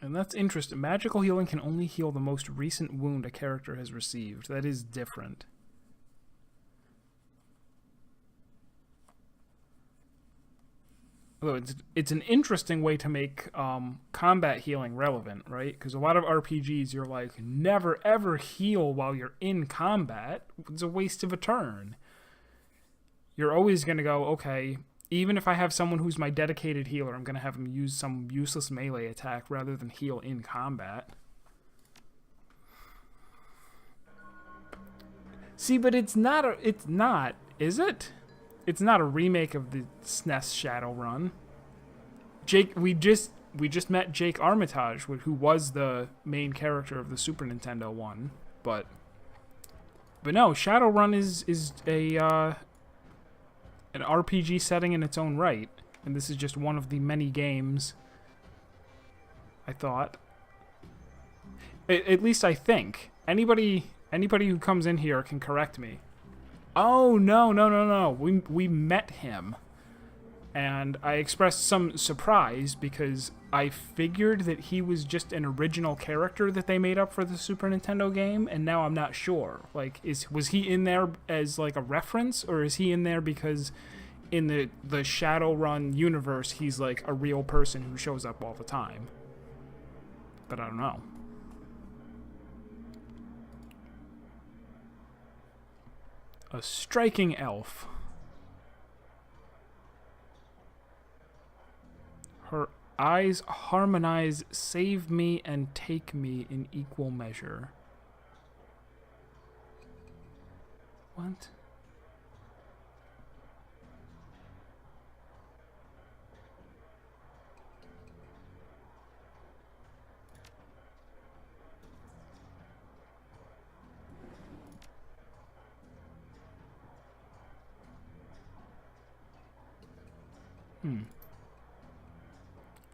And that's interesting. Magical healing can only heal the most recent wound a character has received. That is different. Although it's an interesting way to make combat healing relevant, right? Because a lot of RPGs, you're like, never ever heal while you're in combat. It's a waste of a turn. You're always going to go, okay, even if I have someone who's my dedicated healer, I'm going to have them use some useless melee attack rather than heal in combat. See, but it's not, is it? It's not a remake of the SNES Shadowrun. We just met Jake Armitage, who was the main character of the Super Nintendo one, but no, Shadowrun is a an RPG setting in its own right, and this is just one of the many games. I thought, at least I think anybody who comes in here can correct me. Oh, no. We met him. And I expressed some surprise because I figured that he was just an original character that they made up for the Super Nintendo game, and now I'm not sure. Like, was he in there as like a reference, or is he in there because in the Shadowrun universe he's like a real person who shows up all the time? But I don't know. A striking elf. Her eyes harmonize, save me and take me in equal measure. What?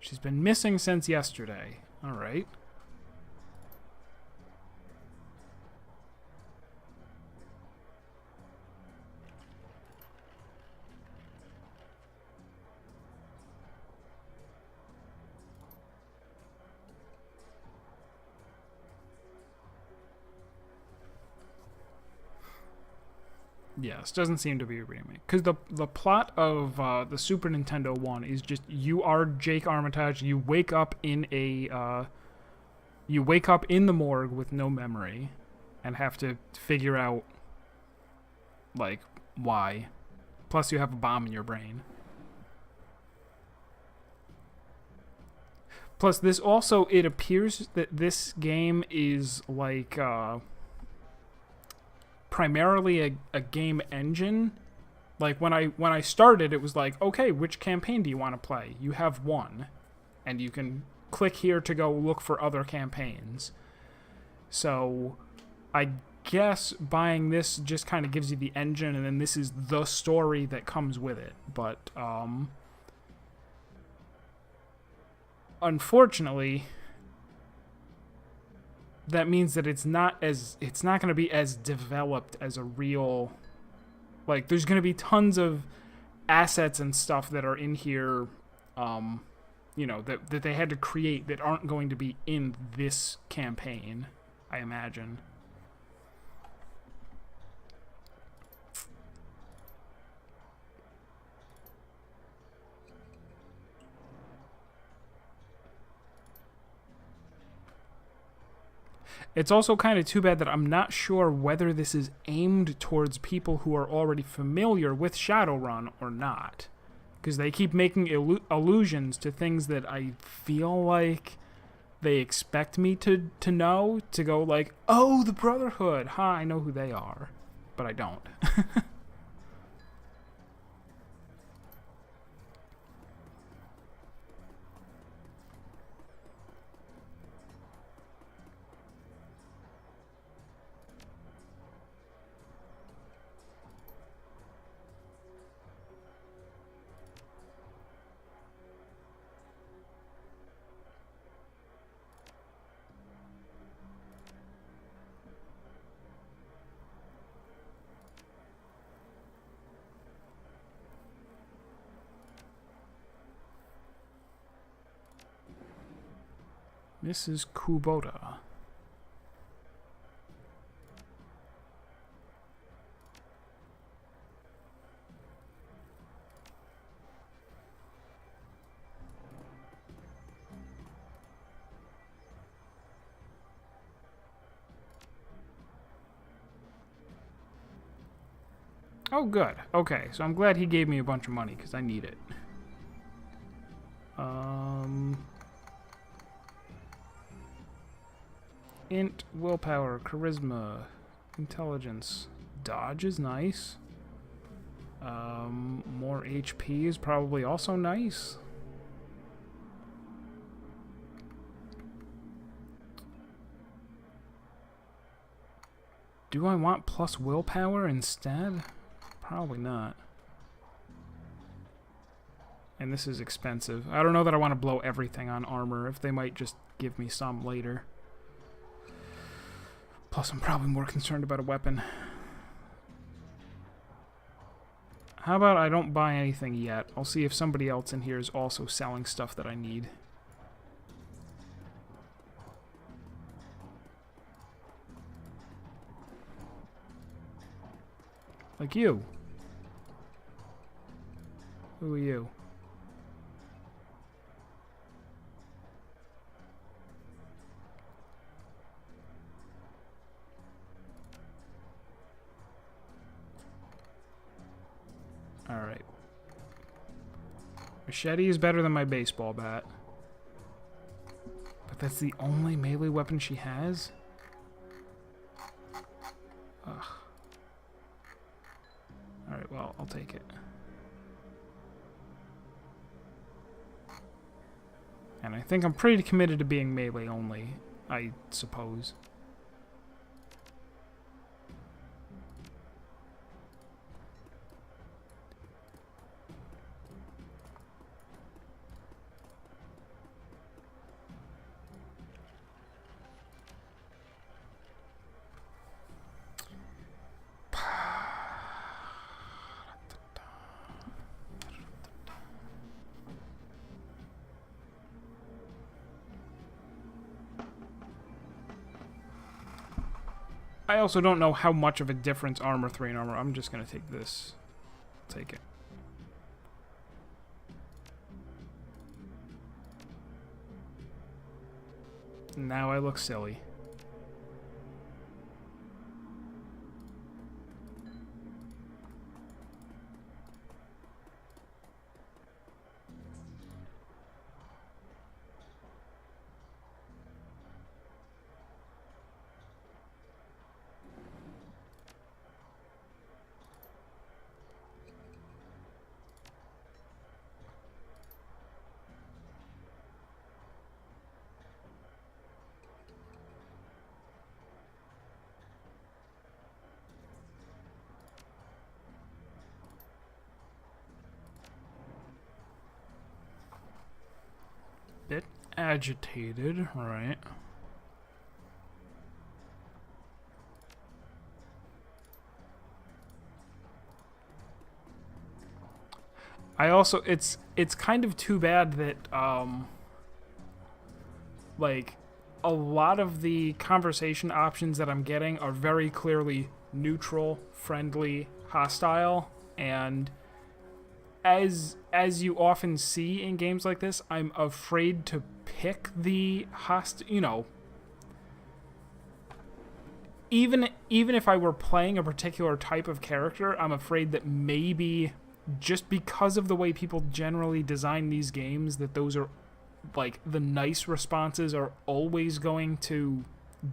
She's been missing since yesterday. All right. Yes, doesn't seem to be a remake. Because the plot of the Super Nintendo one is just you are Jake Armitage. You wake up in the morgue with no memory, and have to figure out like why. Plus, you have a bomb in your brain. Plus, this also, it appears that this game is like primarily a game engine. Like when I started, it was like, okay, which campaign do you want to play? You have one, and you can click here to go look for other campaigns. So I guess buying this just kind of gives you the engine, and then this is the story that comes with it. But unfortunately, that means that it's not going to be as developed as a real, like, there's going to be tons of assets and stuff that are in here, that they had to create that aren't going to be in this campaign, I imagine. It's also kind of too bad that I'm not sure whether this is aimed towards people who are already familiar with Shadowrun or not. Because they keep making allusions to things that I feel like they expect me to know, to go like, oh, the Brotherhood, I know who they are. But I don't. Mrs. Kubota. Oh, good. Okay, so I'm glad he gave me a bunch of money, because I need it. Int, willpower, charisma, intelligence. Dodge is nice. More HP is probably also nice. Do I want plus willpower instead? Probably not. And this is expensive. I don't know that I want to blow everything on armor, if they might just give me some later. Plus, I'm probably more concerned about a weapon. How about I don't buy anything yet? I'll see if somebody else in here is also selling stuff that I need. Like you. Who are you? Alright. Machete is better than my baseball bat. But that's the only melee weapon she has? Ugh. Alright, well, I'll take it. And I think I'm pretty committed to being melee only, I suppose. I also don't know how much of a difference armor 3 and armor. I'm just going to take this. Take it. Now I look silly. Bit agitated, right? I also it's kind of too bad that like a lot of the conversation options that I'm getting are very clearly neutral, friendly, hostile, and as you often see in games like this, I'm afraid to pick the you know, even if I were playing a particular type of character, I'm afraid that maybe just because of the way people generally design these games, that those are like the nice responses are always going to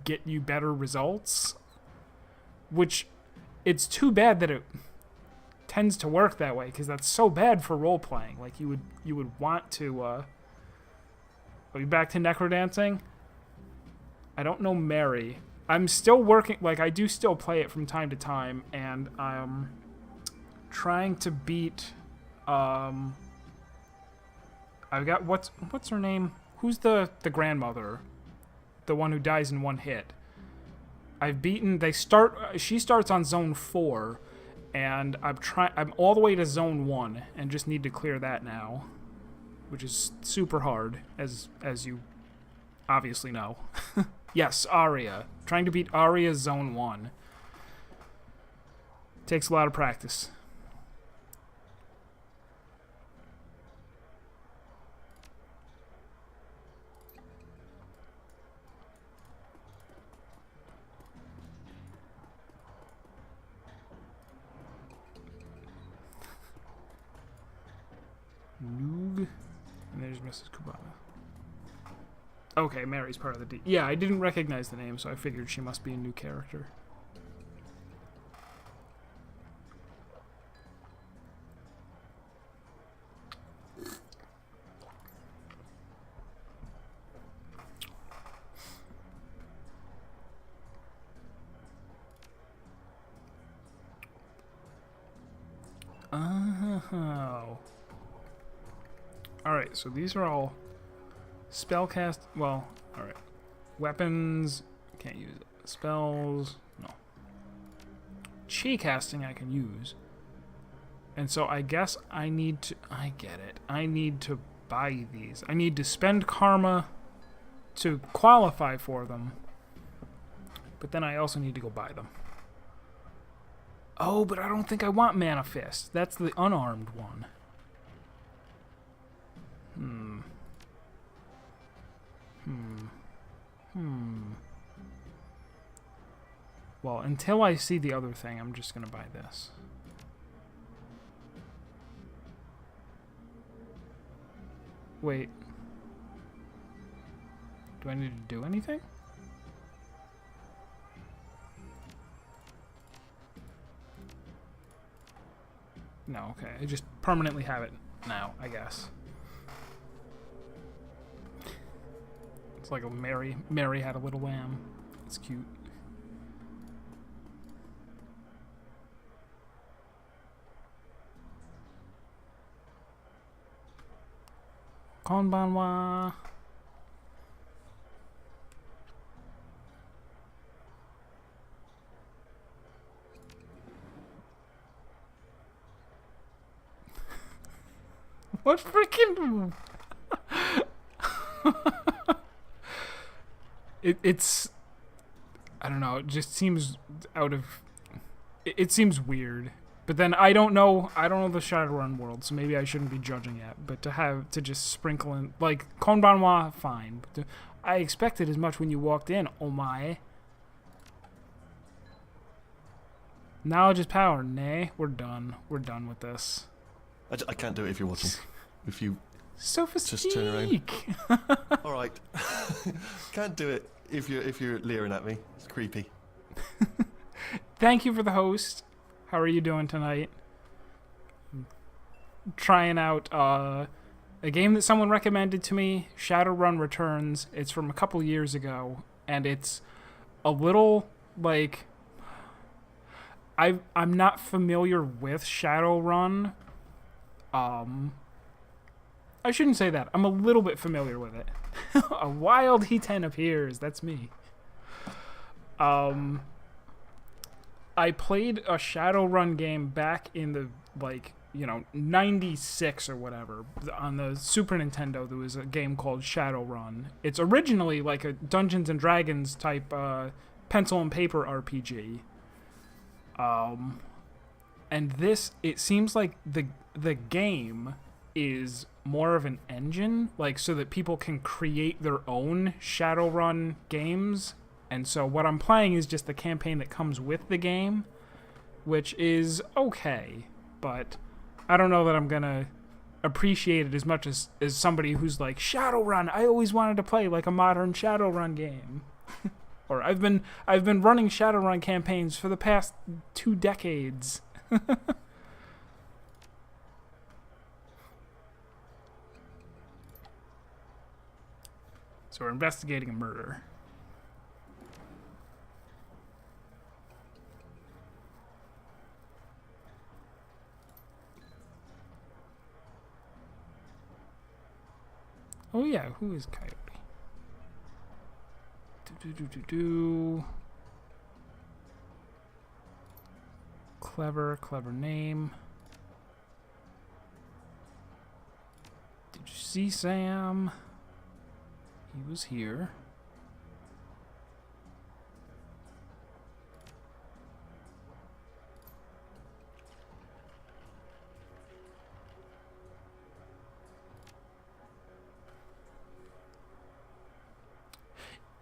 get you better results, which it's too bad that it tends to work that way, because that's so bad for role playing. Like you would want to are we back to necrodancing? I don't know Mary. I'm still working, like I do still play it from time to time, and I'm trying to beat I've got what's her name? Who's the grandmother? The one who dies in one hit. I've beaten she starts on zone 4, and I'm all the way to zone 1 and just need to clear that now, which is super hard, as you Obviously, no. Yes, Aria. Trying to beat Aria Zone 1. Takes a lot of practice. Noog. And there's Mrs. Kubana. Okay, Mary's part of the D. Yeah, I didn't recognize the name, so I figured she must be a new character. Oh. Alright, so these are all spellcast. Well, alright. Weapons. Can't use it. Spells. No. Chi casting I can use. And so I guess I need to. I get it. I need to buy these. I need to spend karma to qualify for them. But then I also need to go buy them. Oh, but I don't think I want Mana Fist. That's the unarmed one. Well, until I see the other thing, I'm just gonna buy this. Wait. Do I need to do anything? No, okay. I just permanently have it now, I guess. It's like a Mary had a little lamb. It's cute. Konbanwa. What freaking... It's... I don't know, it just seems out of... It seems weird. But then I don't know the Shadowrun world, so maybe I shouldn't be judging it. But to just sprinkle in... Like, Konbanwa, fine. But I expected as much when you walked in, oh my. Knowledge is power. Nay, we're done. We're done with this. I can't do it if you're watching. If you Sophist just turn around. All right. Can't do it if you're leering at me. It's creepy. Thank you for the host. How are you doing tonight? Trying out a game that someone recommended to me, Shadowrun Returns. It's from a couple years ago, and it's a little like I'm not familiar with Shadowrun. I shouldn't say that. I'm a little bit familiar with it. A wild E10 appears. That's me. I played a Shadowrun game back in the, 96 or whatever. On the Super Nintendo, there was a game called Shadowrun. It's originally like a Dungeons and Dragons type pencil and paper RPG. And this, it seems like the game is more of an engine, so that people can create their own Shadowrun games. And so what I'm playing is just the campaign that comes with the game, which is okay, but I don't know that I'm gonna appreciate it as much as somebody who's like, Shadowrun, I always wanted to play like a modern Shadowrun game. Or I've been running Shadowrun campaigns for the past 2 decades. So we're investigating a murder. Oh yeah, who is Coyote? Clever name. Did you see Sam? He was here.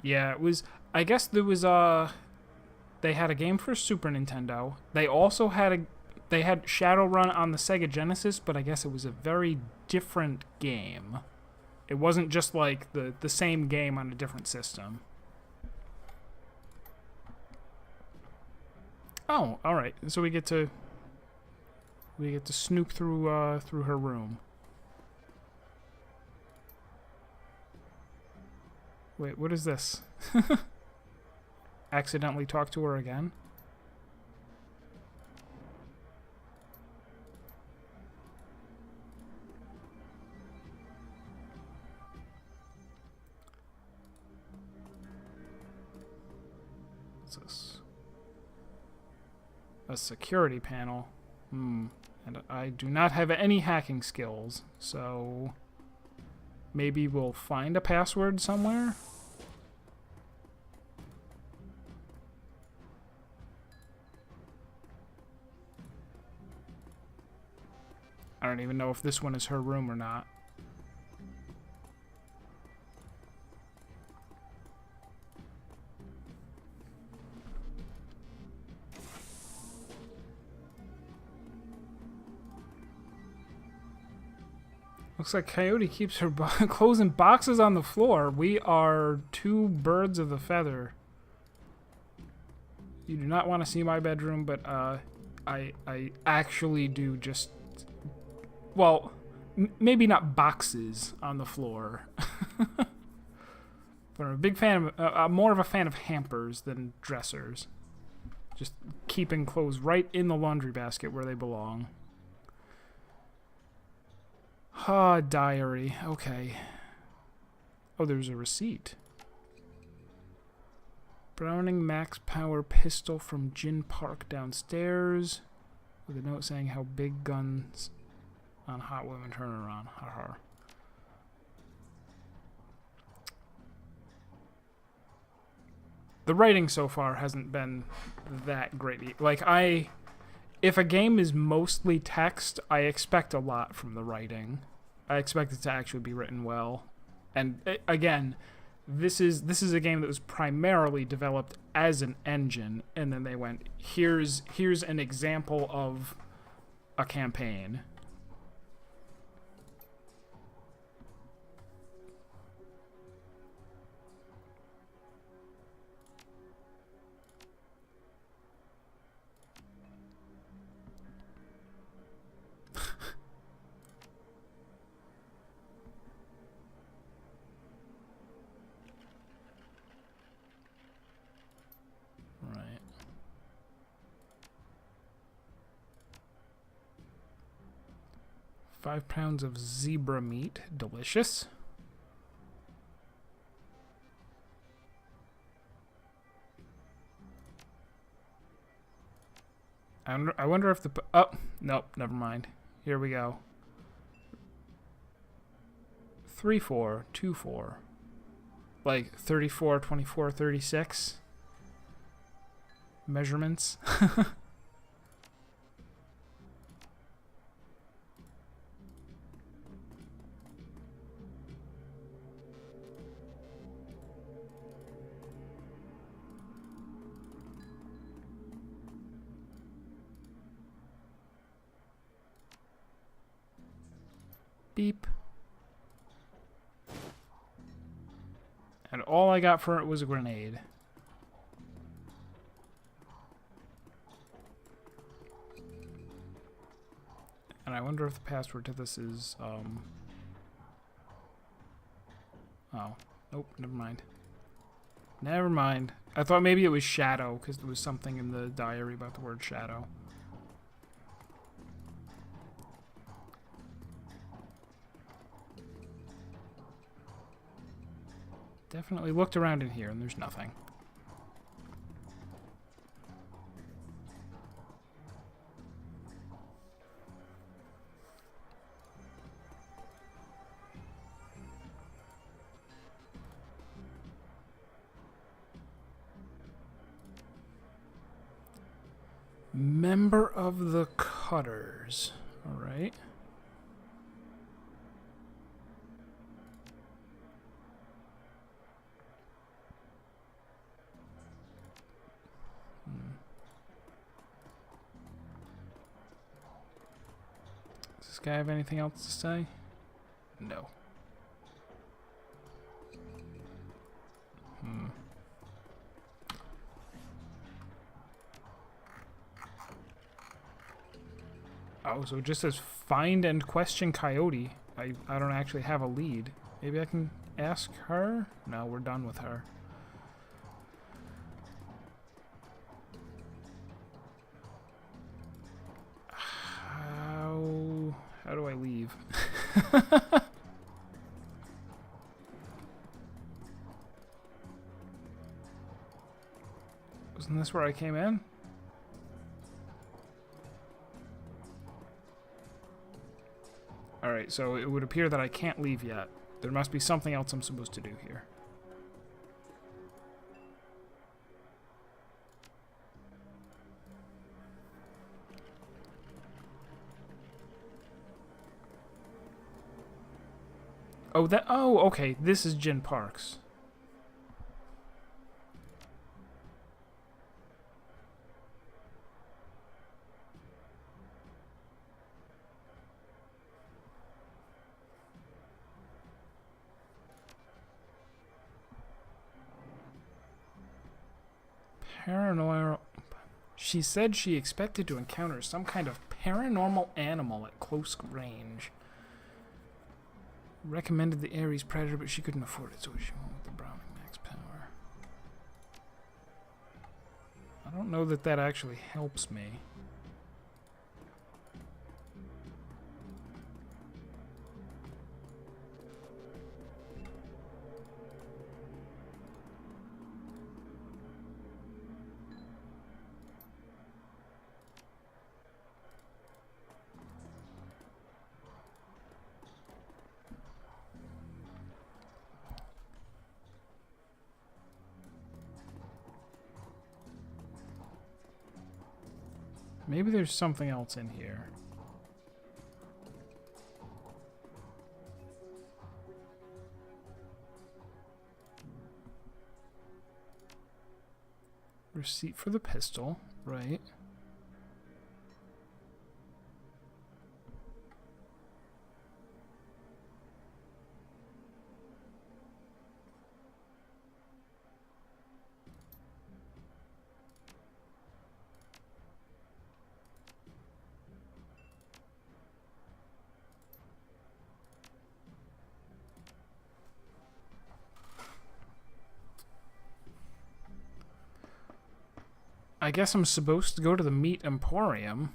Yeah, it was... I guess there was they had a game for Super Nintendo. They also had they had Shadowrun on the Sega Genesis, but I guess it was a very different game. It wasn't just like the same game on a different system. Oh, all right. So we get to snoop through through her room. Wait, what is this? Accidentally talk to her again? What's this? A security panel. And I do not have any hacking skills, so maybe we'll find a password somewhere? I don't even know if this one is her room or not. Looks like Coyote keeps her clothes in boxes on the floor. We are two birds of a feather. You do not want to see my bedroom, but I actually do just... Well, maybe not boxes on the floor. But I'm a big fan of... I'm more of a fan of hampers than dressers. Just keeping clothes right in the laundry basket where they belong. Ah, diary. Okay. Oh, there's a receipt. Browning max power pistol from Gin Park downstairs. With a note saying how big guns on hot women turn her on. Haha. The writing so far hasn't been that great. Like, if a game is mostly text, I expect a lot from the writing. I expect it to actually be written well. And again, this is a game that was primarily developed as an engine, and then they went, here's an example of a campaign. Right. Five pounds of zebra meat. Delicious. I wonder if the... Oh, nope, never mind. Here we go. 3424. Like 34, 24, 36. Measurements. Beep. And all I got for it was a grenade. And I wonder if the password to this is, oh. Nope, never mind. Never mind. I thought maybe it was shadow, because there was something in the diary about the word shadow. Definitely looked around in here, and there's nothing. Member of the Cutters. All right. Does this guy have anything else to say? No. Oh, so it just says find and question Coyote. I don't actually have a lead. Maybe I can ask her? No, we're done with her. How do I leave? Wasn't this where I came in? Alright, so it would appear that I can't leave yet. There must be something else I'm supposed to do here. Oh, okay, this is Jin Parks. Paranormal. She said she expected to encounter some kind of paranormal animal at close range. Recommended the Ares Predator, but she couldn't afford it, so she went with the Browning Max Power. I don't know that that actually helps me. Maybe there's something else in here. Receipt for the pistol, right? I guess I'm supposed to go to the Meat Emporium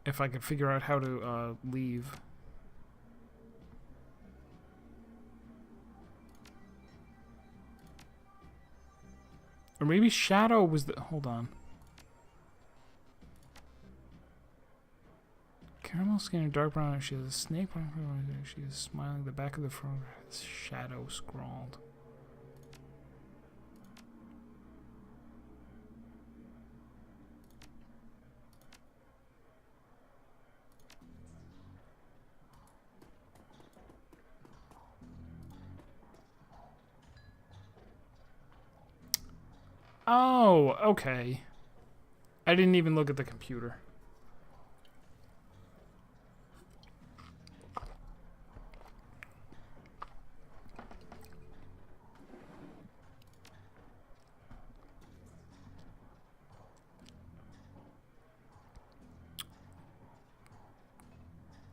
if I could figure out how to leave. Or maybe Shadow was the... Hold on. Caramel skin and dark brown. She has a snake. She is smiling. The back of the front has Shadow scrawled. Oh, okay. I didn't even look at the computer.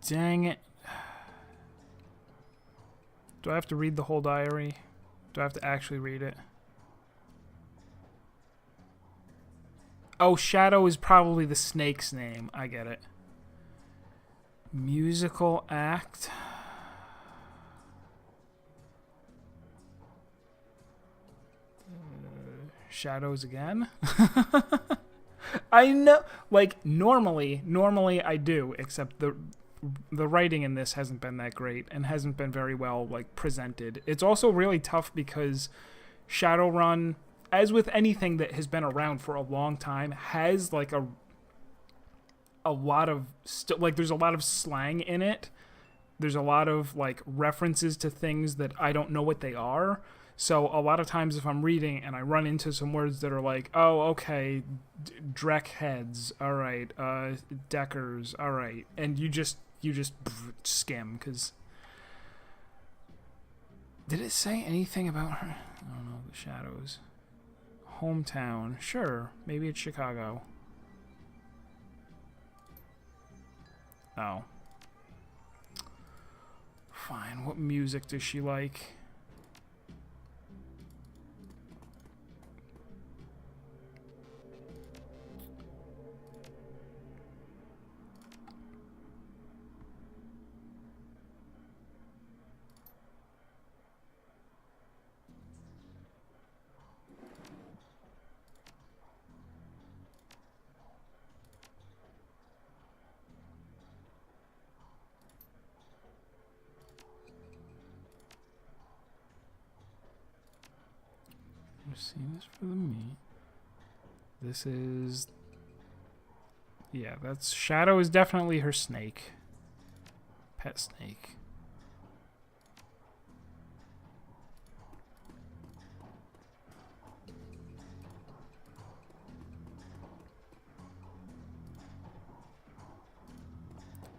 Dang it. Do I have to read the whole diary? Do I have to actually read it? Oh, Shadow is probably the snake's name. I get it. Musical act. Shadows again? I know, like, normally I do, except the writing in this hasn't been that great and hasn't been very well, like, presented. It's also really tough because Shadowrun, as with anything that has been around for a long time, has like a lot of like there's a lot of slang in it. There's a lot of like references to things that I don't know what they are. So a lot of times if I'm reading and I run into some words that are like, oh, okay, Drek heads, all right, Deckers, all right, and you just skim because. Did it say anything about her? I don't know. The Shadows. Hometown. Sure. Maybe it's Chicago. Oh. Fine. What music does she like? See this for the meat. This is... Yeah, that's... Shadow is definitely her snake. Pet snake.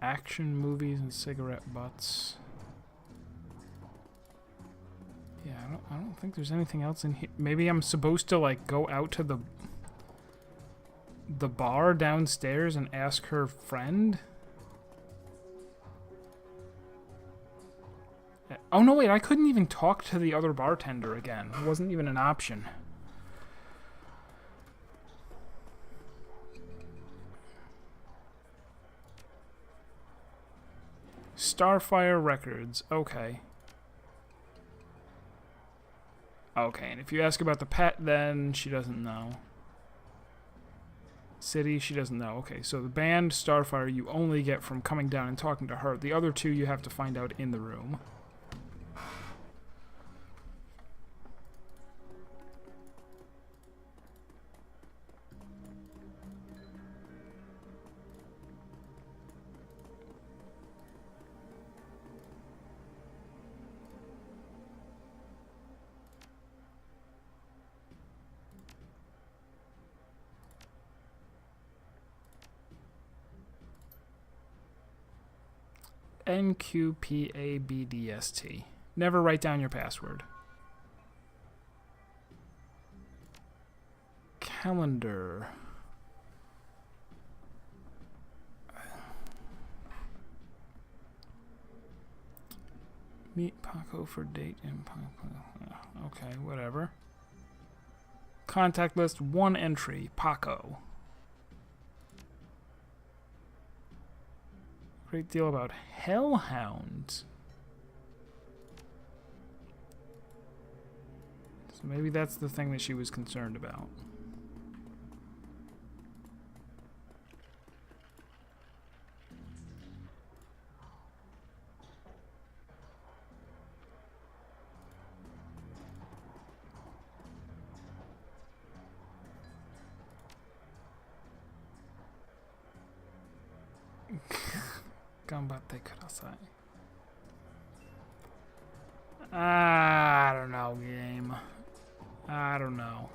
Action movies and cigarette butts. Yeah, I don't think there's anything else in here. Maybe I'm supposed to like go out to the bar downstairs and ask her friend? Oh no, wait, I couldn't even talk to the other bartender again. It wasn't even an option. Starfire Records. Okay. Okay, and if you ask about the pet, then she doesn't know. City, she doesn't know. Okay, so the band, Starfire, you only get from coming down and talking to her. The other two you have to find out in the room. NQPABDST. Never write down your password. Calendar. Meet Paco for date in Paco. Okay, whatever. Contact list, one entry, Paco. Great deal about hellhounds. So maybe that's the thing that she was concerned about. Ganbatte kudasai. I don't know, game. I don't know.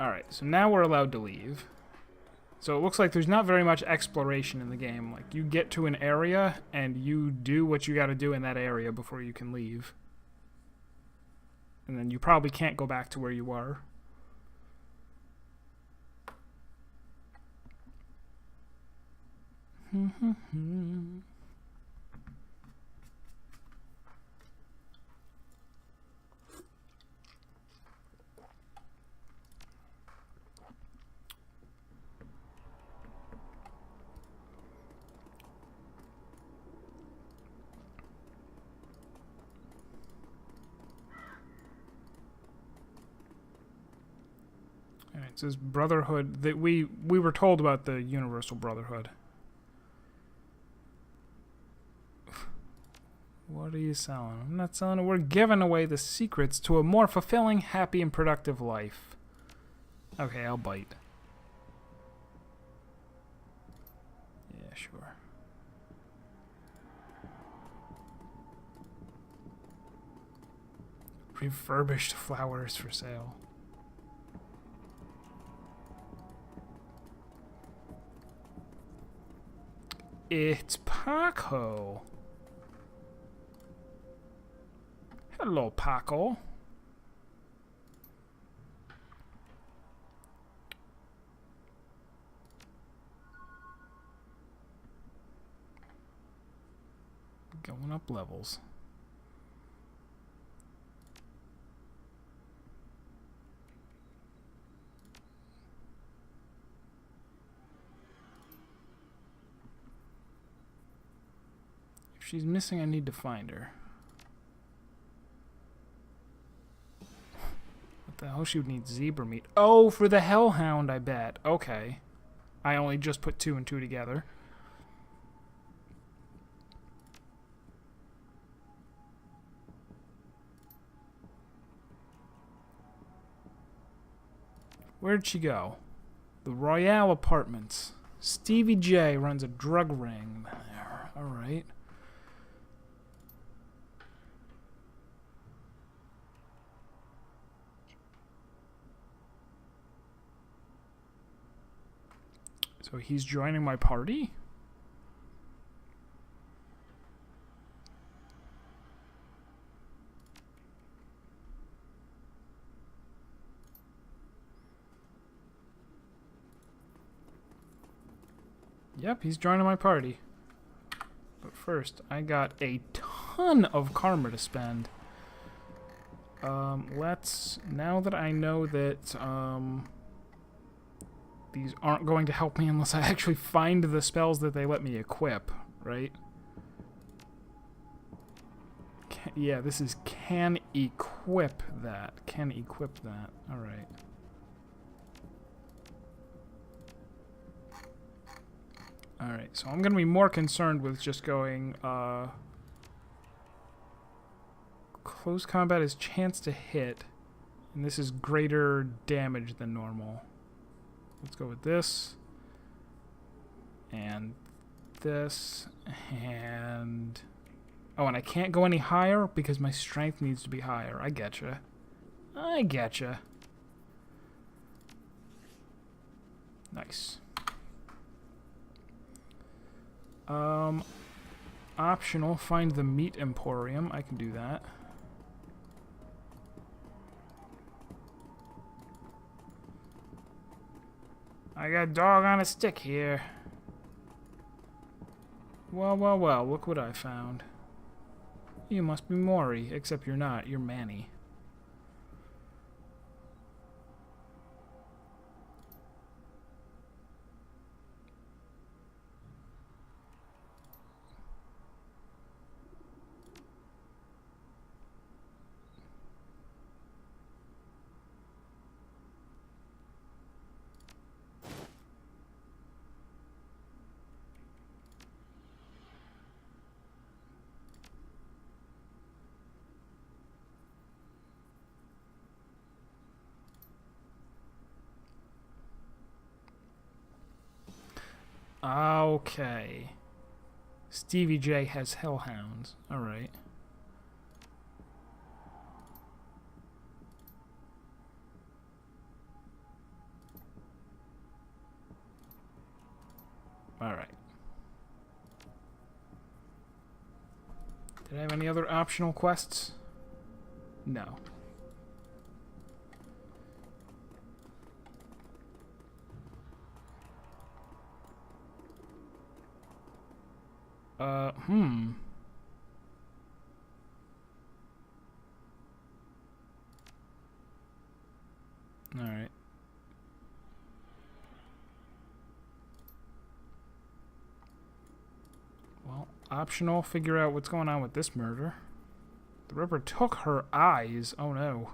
Alright, so now we're allowed to leave. So it looks like there's not very much exploration in the game. Like, you get to an area, and you do what you gotta do in that area before you can leave. And then you probably can't go back to where you were. Alright, it says Brotherhood. That we were told about the Universal Brotherhood. What are you selling? I'm not selling it. We're giving away the secrets to a more fulfilling, happy, and productive life. Okay, I'll bite. Yeah, sure. Refurbished flowers for sale. It's Paco. Hello, Paco. Going up levels. If she's missing, I need to find her. What the hell? She would need zebra meat. Oh, for the hellhound, I bet. Okay. I only just put 2 and 2 together. Where'd she go? The Royale Apartments. Stevie J runs a drug ring there. Alright. So he's joining my party? Yep, he's joining my party. But first, I got a ton of karma to spend. Now that I know that, these aren't going to help me unless I actually find the spells that they let me equip, right? Yeah, this is can equip that. Can equip that. Alright. Alright, so I'm going to be more concerned with just going, close combat is chance to hit, and this is greater damage than normal. Let's go with this, and this, and... Oh, and I can't go any higher because my strength needs to be higher. I getcha. I getcha. Nice. Optional, find the meat emporium. I can do that. I got a dog on a stick here. Well, well, well, look what I found. You must be Maury, except you're not. You're Manny. Okay. Stevie J has hellhounds. Alright. Alright. Did I have any other optional quests? No. Alright. Well, optional, figure out what's going on with this murder. The Ripper took her eyes. Oh no.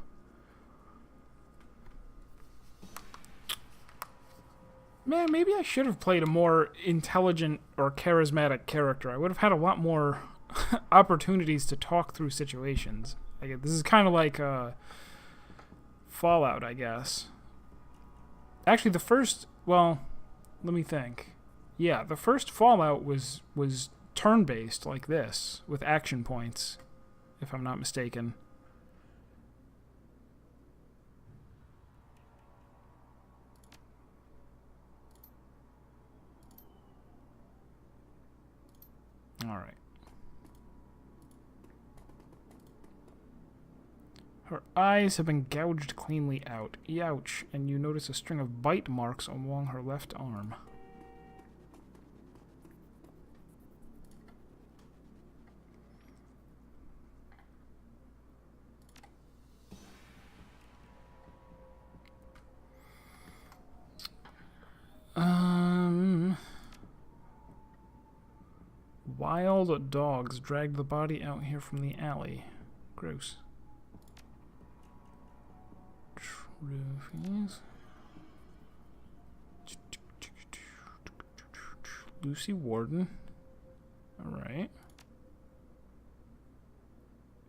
Man, maybe I should have played a more intelligent or charismatic character. I would have had a lot more opportunities to talk through situations. This is kind of like Fallout, I guess. Actually, the first... Well, let me think. Yeah, the first Fallout was turn-based like this, with action points, if I'm not mistaken. Alright. Her eyes have been gouged cleanly out. Youch, and you notice a string of bite marks along her left arm. Wild dogs dragged the body out here from the alley. Gross. Trophies. Lucy Warden. Alright.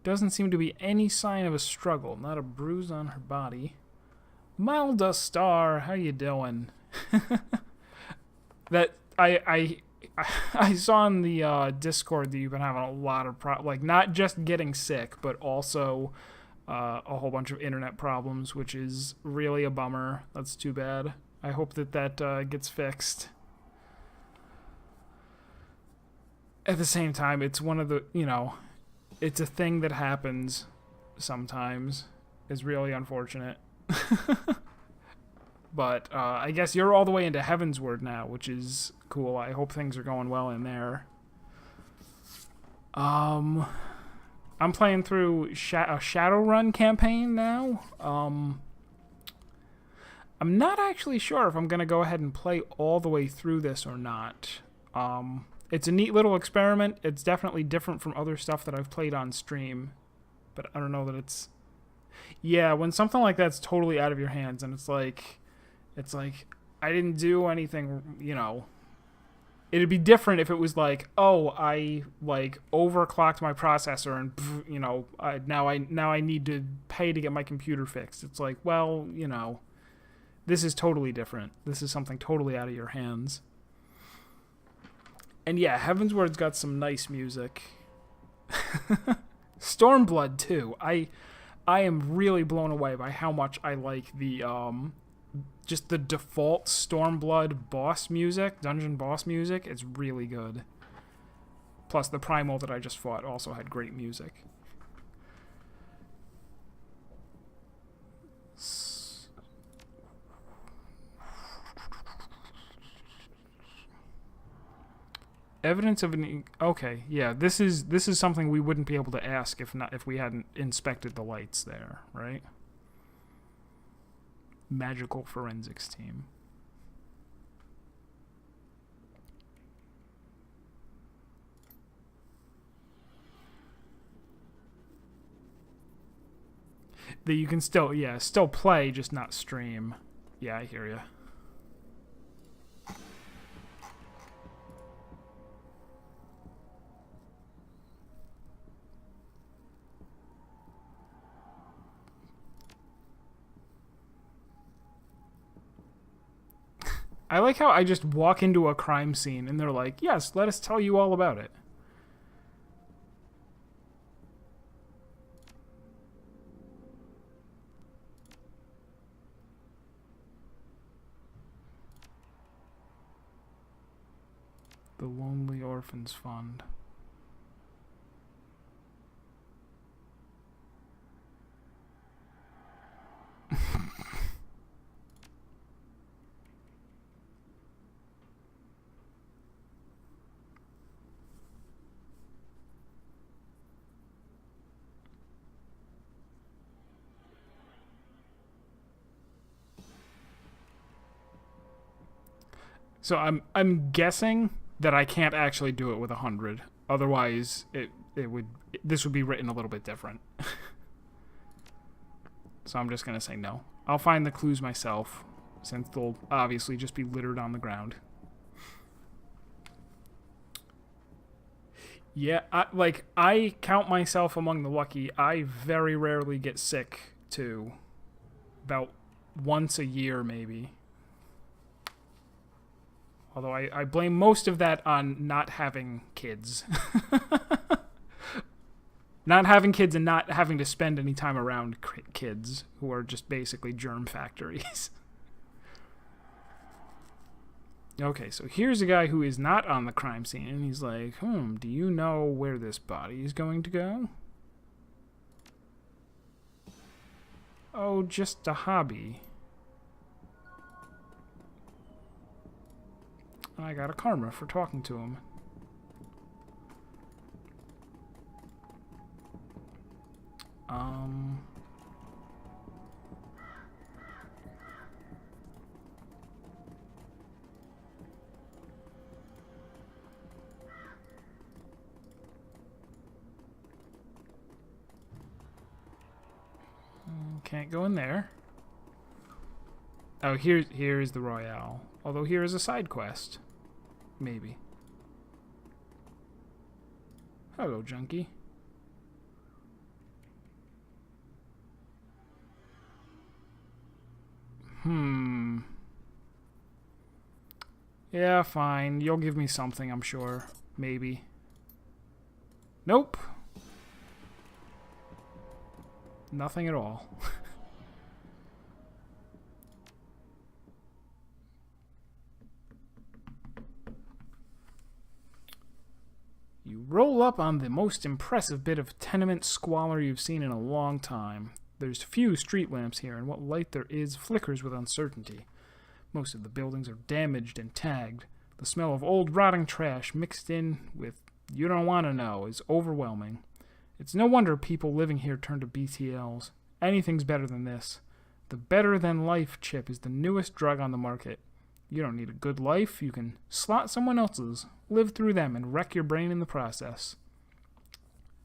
Doesn't seem to be any sign of a struggle. Not a bruise on her body. Malda Star, how you doing? That I saw in the Discord that you've been having a lot of like not just getting sick, but also a whole bunch of internet problems, which is really a bummer. That's too bad. I hope that gets fixed. At the same time, it's one of the, it's a thing that happens sometimes. It's really unfortunate. But I guess you're all the way into Heavensward now, which is cool. I hope things are going well in there. I'm playing through a Shadowrun campaign now. I'm not actually sure if I'm going to go ahead and play all the way through this or not. It's a neat little experiment. It's definitely different from other stuff that I've played on stream. But I don't know that it's... Yeah, when something like that's totally out of your hands and it's like, I didn't do anything, It'd be different if it was like, oh, I overclocked my processor and now I need to pay to get my computer fixed. It's like, well, this is totally different. This is something totally out of your hands. And yeah, Heavensward's got some nice music. Stormblood too. I am really blown away by how much I like the just the default Stormblood boss music, dungeon boss music. It's really good. Plus the primal that I just fought also had great music. Evidence of an... Okay, yeah, this is something we wouldn't be able to ask if we hadn't inspected the lights there, right? Magical forensics team. That you can still play, just not stream. Yeah, I hear ya. I like how I just walk into a crime scene and they're like, yes, let us tell you all about it. The Lonely Orphans Fund. So I'm guessing that I can't actually do it with 100. Otherwise, this would be written a little bit different. So I'm just gonna say no. I'll find the clues myself, since they'll obviously just be littered on the ground. Yeah, I count myself among the lucky. I very rarely get sick too. About once a year, maybe. Although I blame most of that on not having kids. Not having kids and not having to spend any time around kids who are just basically germ factories. Okay, so here's a guy who is not on the crime scene, and he's like, do you know where this body is going to go? Oh, just a hobby. I got a karma for talking to him. Can't go in there. Oh, here's the Royale. Although here is a side quest. Maybe. Hello, junkie. Yeah, fine. You'll give me something, I'm sure. Maybe. Nope. Nothing at all. You roll up on the most impressive bit of tenement squalor you've seen in a long time. There's few street lamps here, and what light there is flickers with uncertainty. Most of the buildings are damaged and tagged. The smell of old rotting trash mixed in with you don't want to know is overwhelming. It's no wonder people living here turn to BTLs. Anything's better than this. The better than life chip is the newest drug on the market. You don't need a good life. You can slot someone else's, live through them, and wreck your brain in the process.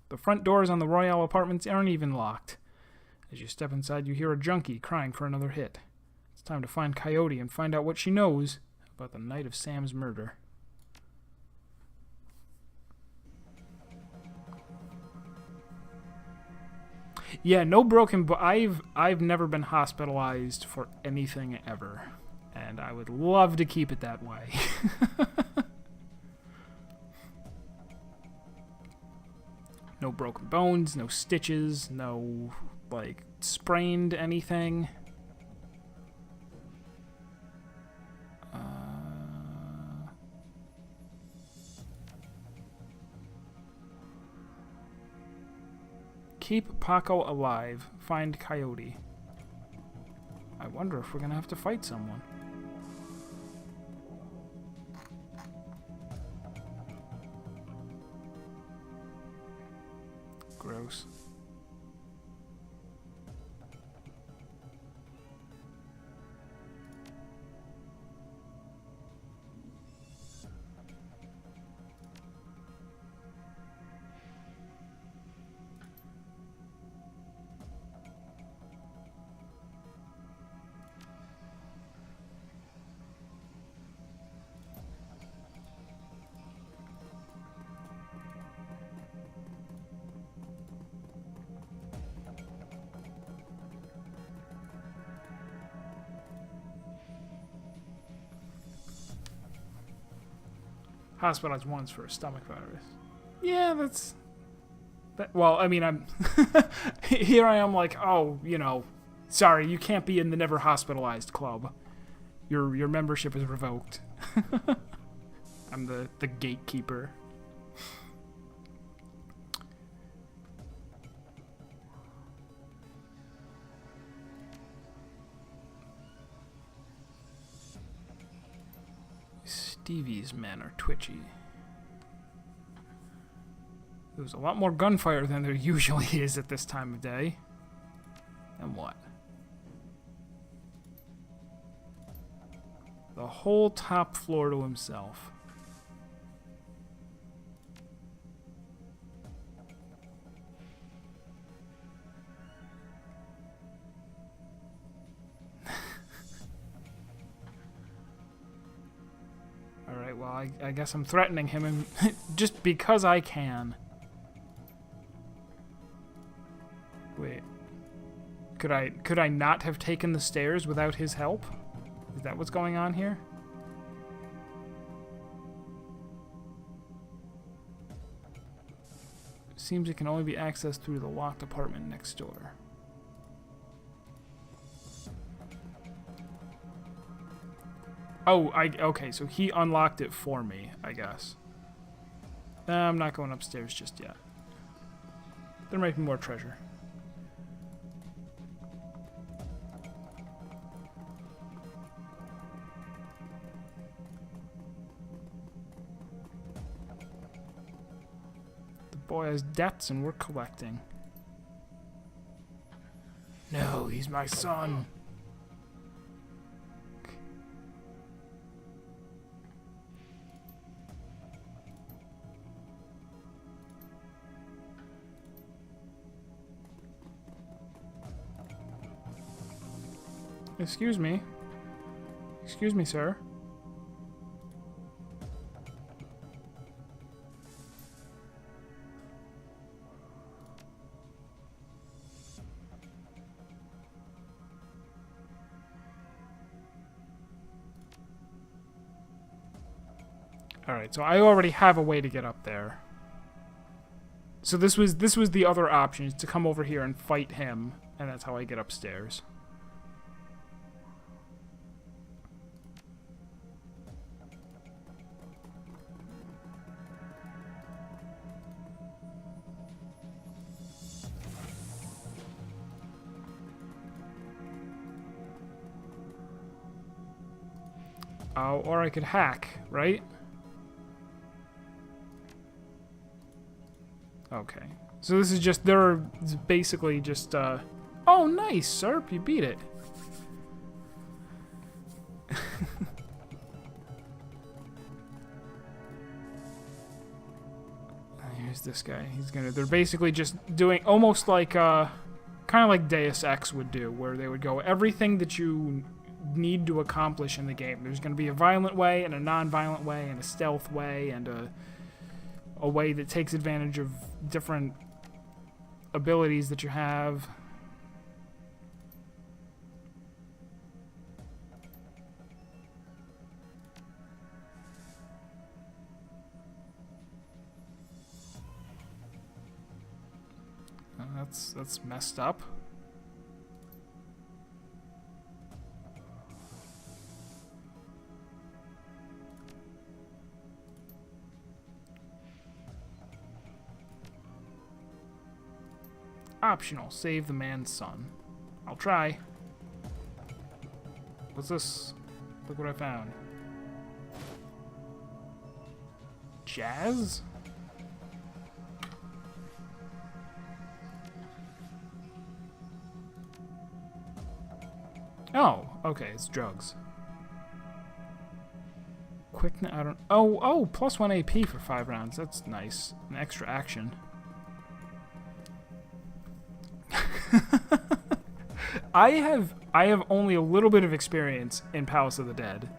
The front doors on the Royale apartments aren't even locked. As you step inside, you hear a junkie crying for another hit. It's time to find Coyote and find out what she knows about the night of Sam's murder. Yeah, no broken, but I've never been hospitalized for anything ever. And I would love to keep it that way. No broken bones, no stitches, no, like, sprained anything. Keep Paco alive. Find Coyote. I wonder if we're gonna have to fight someone. Gross. Hospitalized once for a stomach virus. Yeah, that's... well, I mean, I'm... here I am like, oh, you know, sorry, you can't be in the never hospitalized club. Your membership is revoked. I'm the gatekeeper. Stevie's men are twitchy. There's a lot more gunfire than there usually is at this time of day. And what? The whole top floor to himself. Alright, well, I guess I'm threatening him and just because I can. Wait. Could I not have taken the stairs without his help? Is that what's going on here? Seems it can only be accessed through the locked apartment next door. Oh, okay, so he unlocked it for me, I guess. I'm not going upstairs just yet. There might be more treasure. The boy has debts and we're collecting. No, he's my son. Excuse me. Excuse me, sir. Alright, so I already have a way to get up there. So this was the other option, is to come over here and fight him, and that's how I get upstairs. Oh, or I could hack, right? Okay. So this is just, they're basically just, oh, nice, Serp, you beat it. Here's this guy. They're basically just doing almost like, kind of like Deus Ex would do, where they would go, everything that you need to accomplish in the game. There's going to be a violent way and a non-violent way and a stealth way and a way that takes advantage of different abilities that you have. That's messed up. Optional. Save the man's son. I'll try. What's this? Look what I found. Jazz? Oh, okay, it's drugs. Quick, I don't... Oh, plus 1 AP for 5 rounds. That's nice. An extra action. I have only a little bit of experience in Palace of the Dead.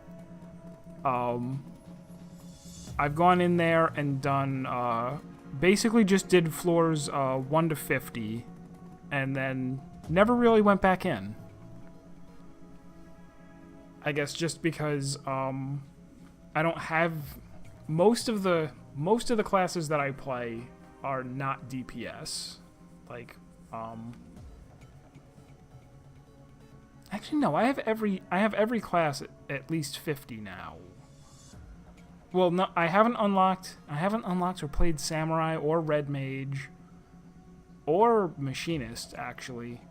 I've gone in there and done basically just did floors 1 to 50 and then never really went back in. I guess just because I don't have most of the classes that I play are not DPS. Like actually no, I have every class at least 50 now. Well, no, I haven't unlocked or played Samurai or Red Mage or Machinist actually.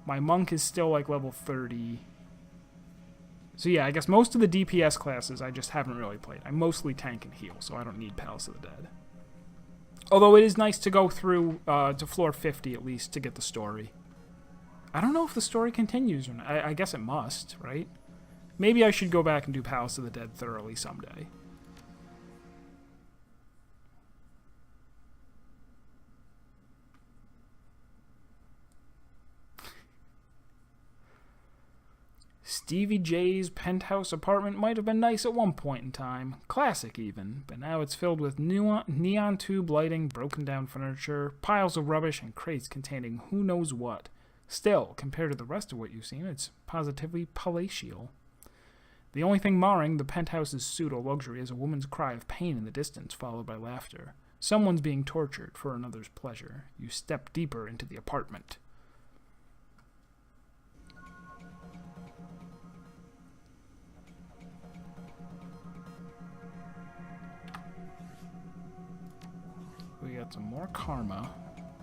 My Monk is still like level 30. So yeah, I guess most of the DPS classes I just haven't really played. I mostly tank and heal, so I don't need Palace of the Dead. Although it is nice to go through to floor 50 at least to get the story. I don't know if the story continues or not. I guess it must, right? Maybe I should go back and do Palace of the Dead thoroughly someday. Stevie J's penthouse apartment might have been nice at one point in time, classic even, but now it's filled with neon tube lighting, broken down furniture, piles of rubbish, and crates containing who knows what. Still, compared to the rest of what you've seen, it's positively palatial. The only thing marring the penthouse's pseudo-luxury is a woman's cry of pain in the distance, followed by laughter. Someone's being tortured for another's pleasure. You step deeper into the apartment. We got some more karma.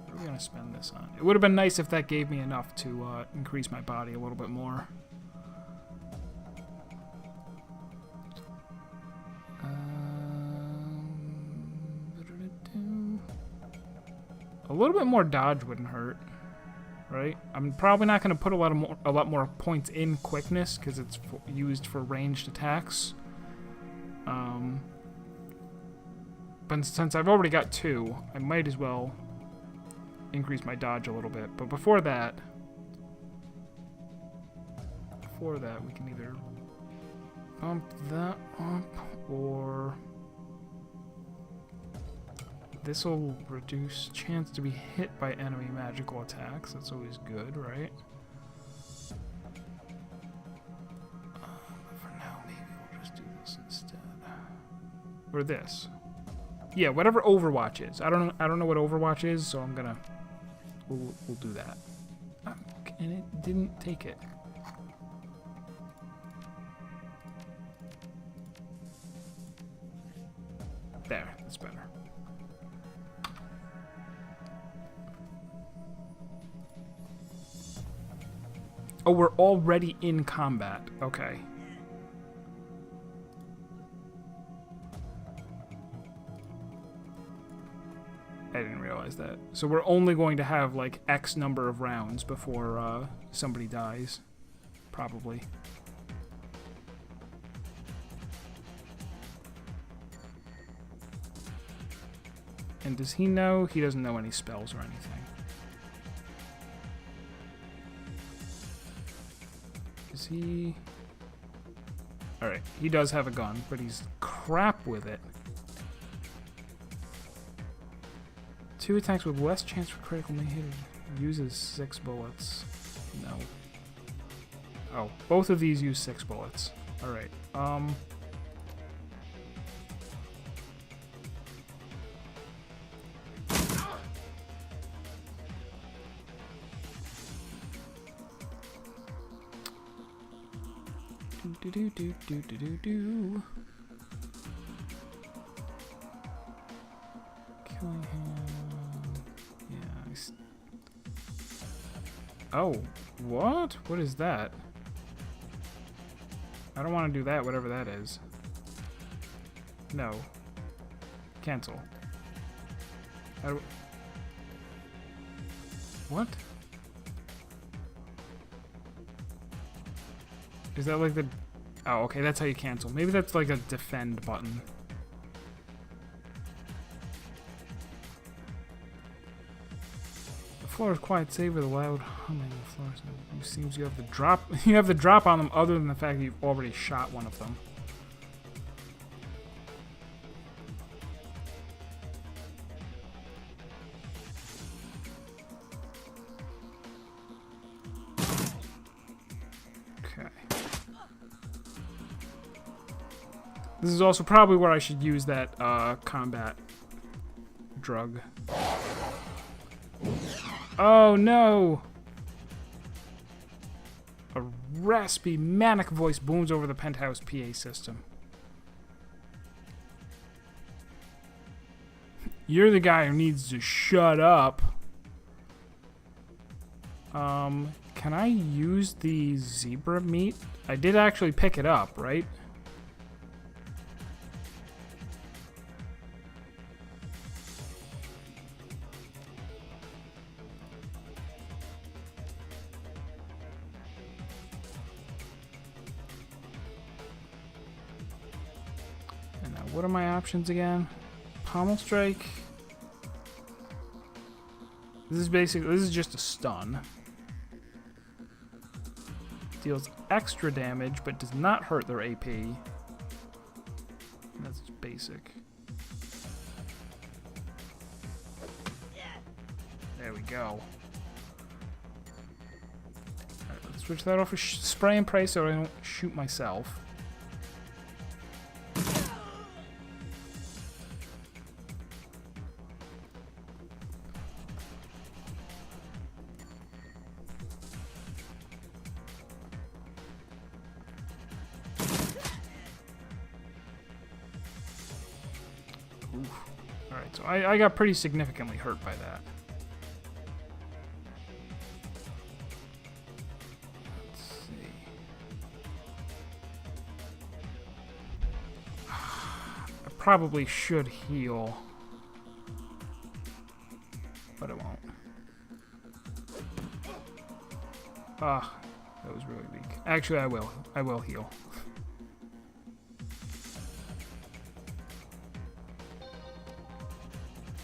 What are we going to spend this on? It would have been nice if that gave me enough to increase my body a little bit more. A little bit more dodge wouldn't hurt, right? I'm probably not going to put a lot more points in quickness because it's used for ranged attacks. But since I've already got 2, I might as well increase my dodge a little bit. But before that, we can either bump that up or this will reduce chance to be hit by enemy magical attacks. That's always good, right? But for now, maybe we'll just do this instead. Or this. Yeah, whatever Overwatch is. I don't know what Overwatch is, so I'm gonna we'll do that. And it didn't take it. There, that's better. Oh, we're already in combat. Okay. I didn't realize that. So we're only going to have like X number of rounds before somebody dies. Probably. And does he know? He doesn't know any spells or anything. Is he... Alright, he does have a gun, but he's crap with it. 2 attacks with less chance for critical hit. Uses 6 bullets. No. Oh, both of these use 6 bullets. Alright, Do. Killing him. Yeah. Oh, what? What is that? I don't want to do that, whatever that is. No. Cancel. What? Is that like the... Oh, okay, that's how you cancel. Maybe that's like a defend button. The floor is quiet, save with a loud humming. The floor seems you have the drop. You have the drop on them, other than the fact that you've already shot one of them. This is also probably where I should use that combat drug. Oh no! A raspy, manic voice booms over the penthouse PA system. You're the guy who needs to shut up. Can I use the zebra meat? I did actually pick it up, right? What are my options again? Pommel strike. This is just a stun. Deals extra damage but does not hurt their AP. That's basic. There we go. Alright, let's switch that off for spray and pray so I don't shoot myself. Oof. Alright, so I got pretty significantly hurt by that. Let's see. I probably should heal, but I won't. Ah, that was really weak. Actually, I will. I will heal.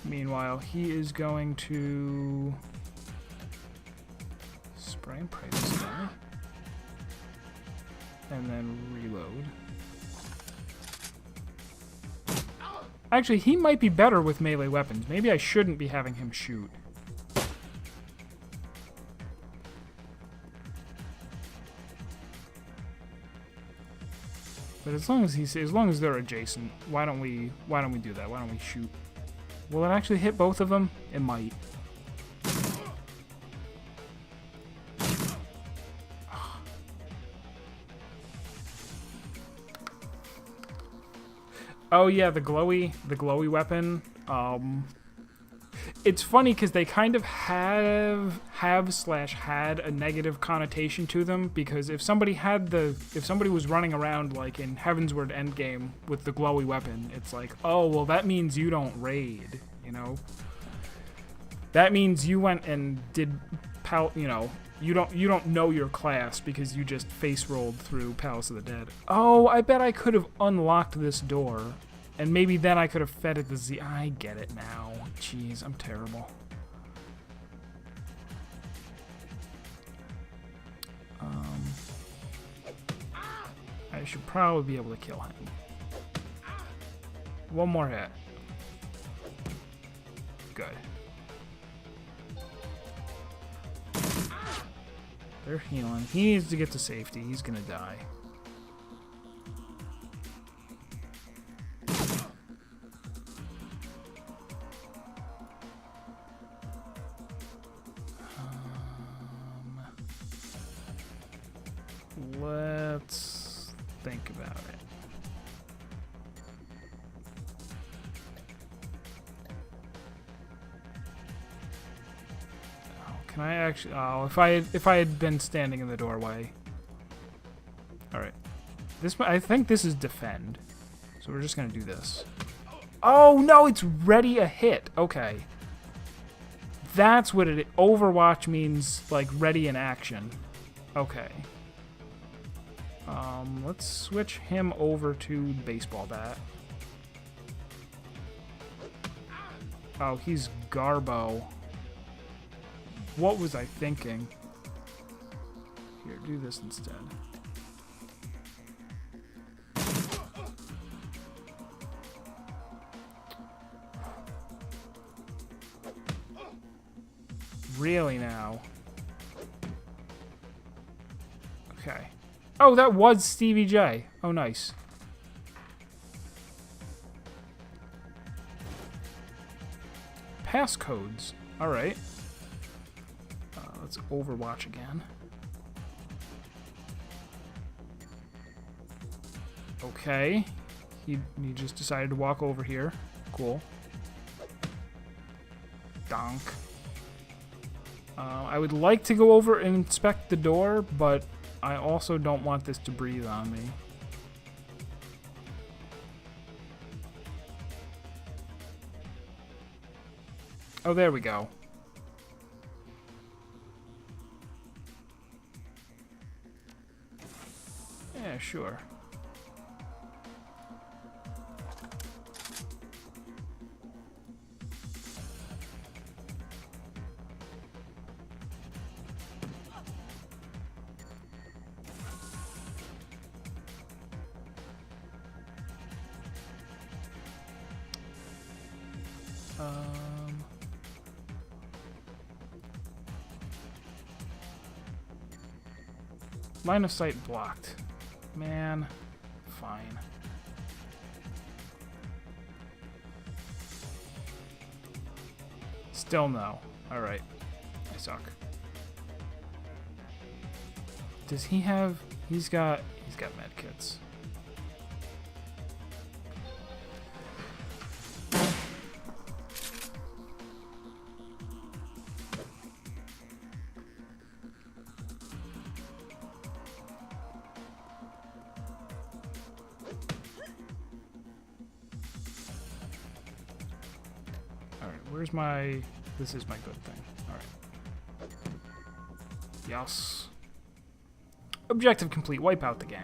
Meanwhile, he is going to spray and pray this guy. And then reload. Actually, he might be better with melee weapons. Maybe I shouldn't be having him shoot. But as long as they're adjacent, why don't we do that? Why don't we shoot? Will it actually hit both of them? It might. Oh yeah, the glowy weapon. It's funny because they kind of had a negative connotation to them, because if somebody was running around like in Heavensward Endgame with the glowy weapon, it's like, oh well, that means you don't raid, you know. That means you went and did, you know, you don't know your class because you just face rolled through Palace of the Dead. Oh, I bet I could have unlocked this door. And maybe then I could have fed it the Z. I get it now. Jeez, I'm terrible. I should probably be able to kill him. One more hit. Good. They're healing. He needs to get to safety. He's gonna die. Let's think about it. Oh, can I actually? Oh, if I had been standing in the doorway. All right, I think this is defend, so we're just gonna do this. Oh no, it's ready a hit. Okay, that's what it. Overwatch means like ready in action. Okay. Let's switch him over to baseball bat. Oh, he's Garbo. What was I thinking? Here, do this instead. Really now? Okay. Oh, that was Stevie J. Oh, nice. Passcodes. All right. Let's Overwatch again. Okay. He just decided to walk over here. Cool. Donk. I would like to go over and inspect the door, but I also don't want this to breathe on me. Oh, there we go. Yeah, sure. Line of sight blocked. Man, fine. Still no. Alright. I suck. Does he have... He's got med kits. Where's my... This is my good thing. Alright. Yes. Objective complete. Wipe out the gang.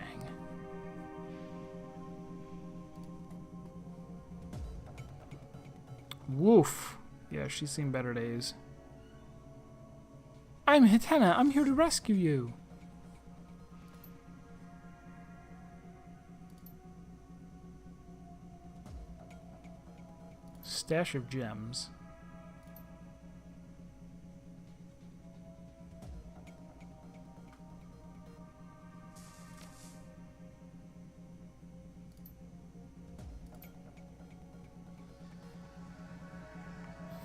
Woof. Yeah, she's seen better days. I'm Hitena. I'm here to rescue you. Stash of gems.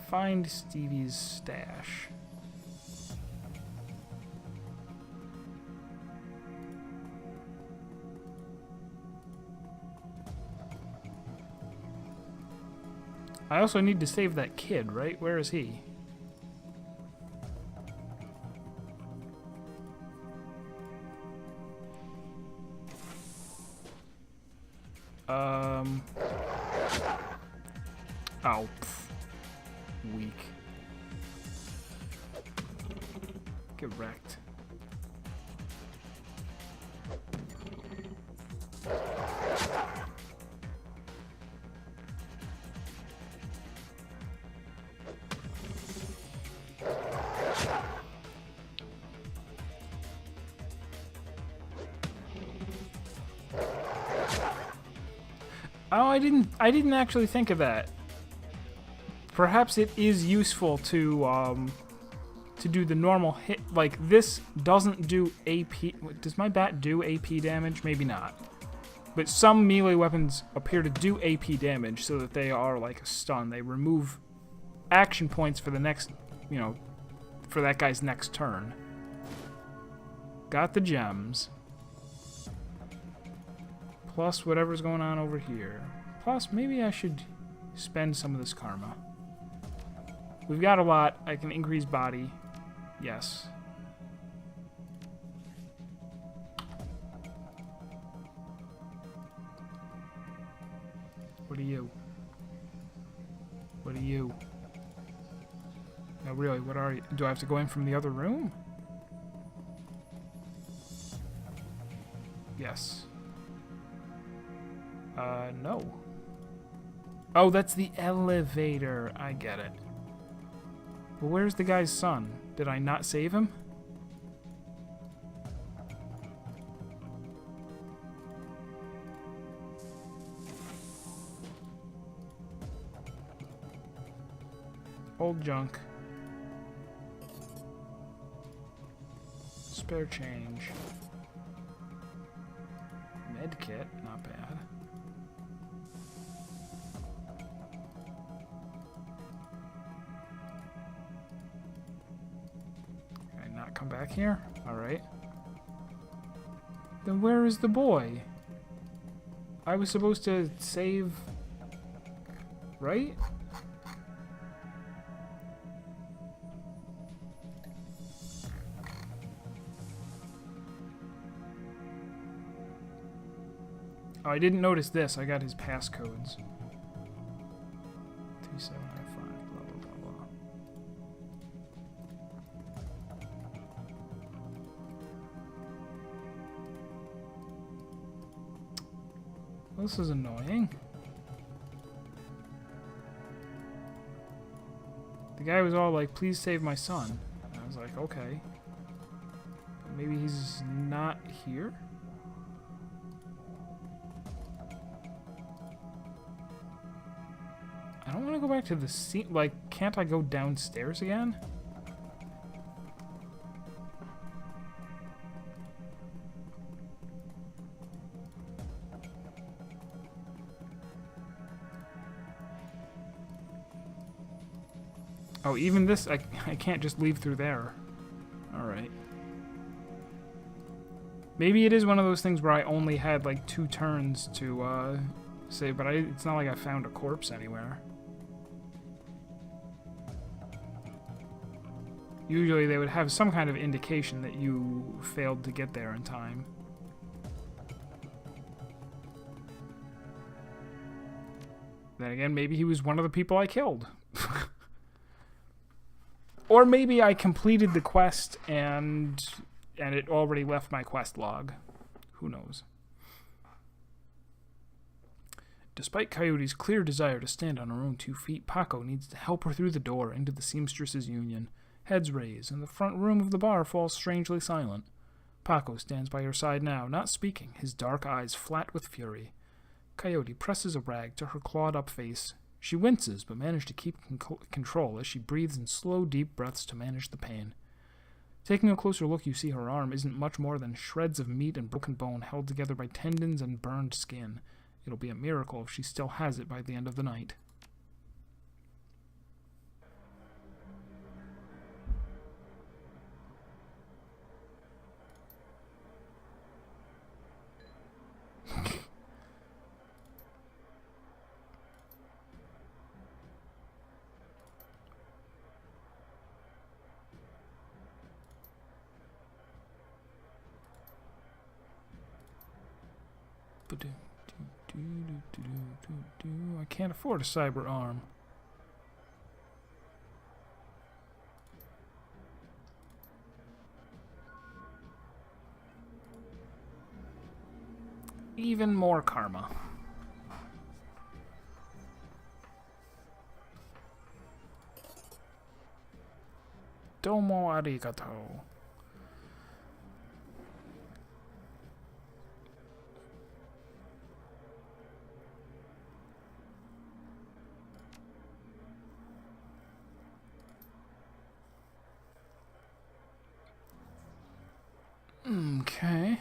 Find Stevie's stash. I also need to save that kid, right? Where is he? Oh. Pff. Weak. Get wrecked. Oh, I didn't actually think of that. Perhaps it is useful to do the normal hit. Like, this doesn't do AP. Does my bat do AP damage? Maybe not. But some melee weapons appear to do AP damage so that they are like a stun. They remove action points for the next, you know, for that guy's next turn. Got the gems. Plus whatever's going on over here. Plus, maybe I should spend some of this karma. We've got a lot. I can increase body. Yes. What are you? What are you? No, really, what are you? Do I have to go in from the other room? Yes. No. Oh, that's the elevator. I get it. Well, where's the guy's son? Did I not save him? Old junk. Spare change. Med kit, not bad. Can I not come back here? Alright. Then where is the boy? I was supposed to save... Right? Oh, I didn't notice this. I got his passcodes. 2705, blah, blah, blah, blah. Well, this is annoying. The guy was all like, please save my son. And I was like, okay. But maybe he's not here? I don't want to go back to the scene. Like, can't I go downstairs again? Oh, even this, I can't just leave through there. Alright. Maybe it is one of those things where I only had, like, 2 turns to, save, but it's not like I found a corpse anywhere. Usually they would have some kind of indication that you failed to get there in time. Then again, maybe he was one of the people I killed. Or maybe I completed the quest and it already left my quest log. Who knows? Despite Coyote's clear desire to stand on her own 2 feet, Paco needs to help her through the door into the seamstresses' union. Heads raise, and the front room of the bar falls strangely silent. Paco stands by her side now, not speaking, his dark eyes flat with fury. Coyote presses a rag to her clawed-up face. She winces, but manages to keep control as she breathes in slow, deep breaths to manage the pain. Taking a closer look, you see her arm isn't much more than shreds of meat and broken bone held together by tendons and burned skin. It'll be a miracle if she still has it by the end of the night. I can't afford a cyber arm. Even more karma. Domo arigato. Okay.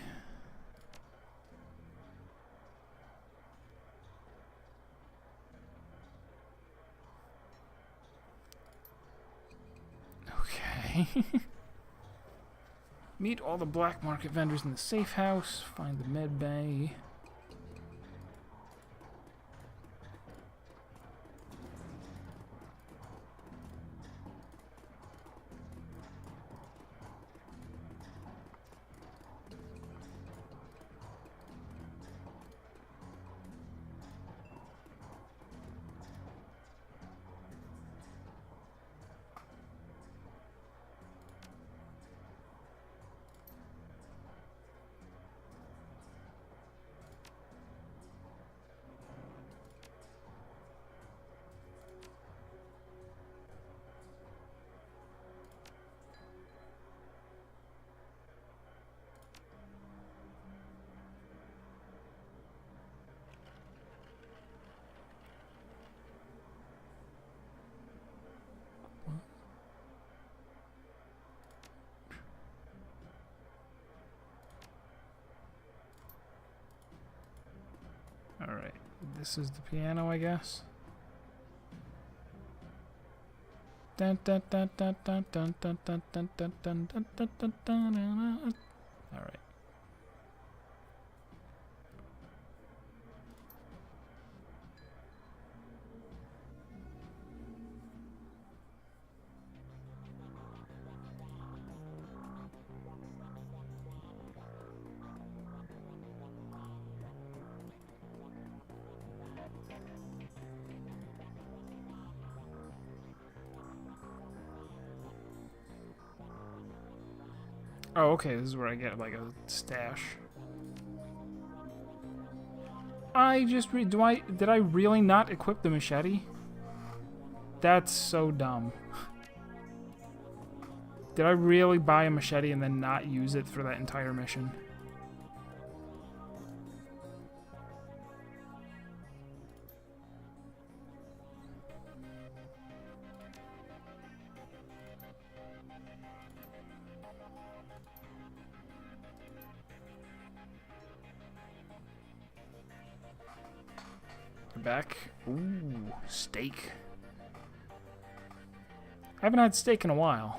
Okay. Meet all the black market vendors in the safe house. Find the med bay. Alright, this is the piano, I guess. Dun dun dun dun dun dun dun dun dun dun dun dun dun dun dun. Alright. Oh, okay, this is where I get, like, a stash. Did I really not equip the machete? That's so dumb. Did I really buy a machete and then not use it for that entire mission? Back. Ooh, steak. I haven't had steak in a while.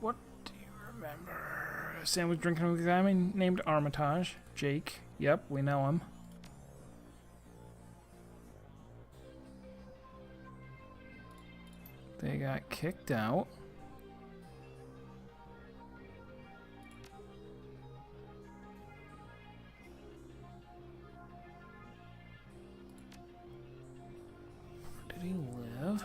What do you remember? Sam was drinking with a guy named Armitage. Jake. Yep, we know him. They got kicked out. Where did he live?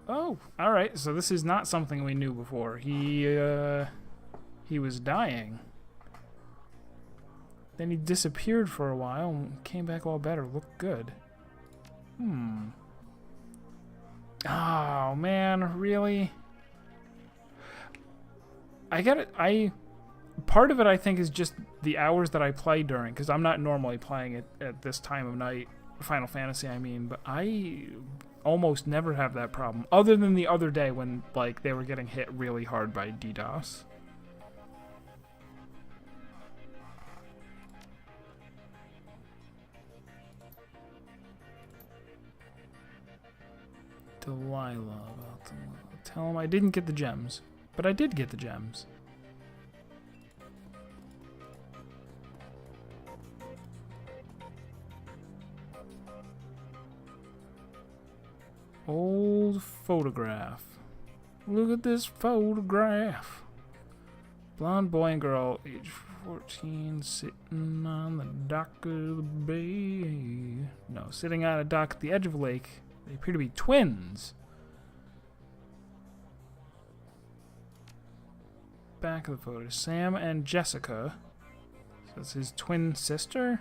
Oh, all right. So this is not something we knew before. He was dying. Then he disappeared for a while and came back all better. Looked good. Oh, man, really? I get it. Part of it, I think, is just the hours that I play during, because I'm not normally playing it at this time of night. Final Fantasy, I mean, but I almost never have that problem, other than the other day when, like, they were getting hit really hard by DDoS. Delilah. Tell him I didn't get the gems, but I did get the gems. Old photograph. Look at this photograph. Blonde boy and girl, age 14, sitting on the dock of the bay. No, sitting on a dock at the edge of a lake. They appear to be twins. Back of the photo. Sam and Jessica. So that's his twin sister?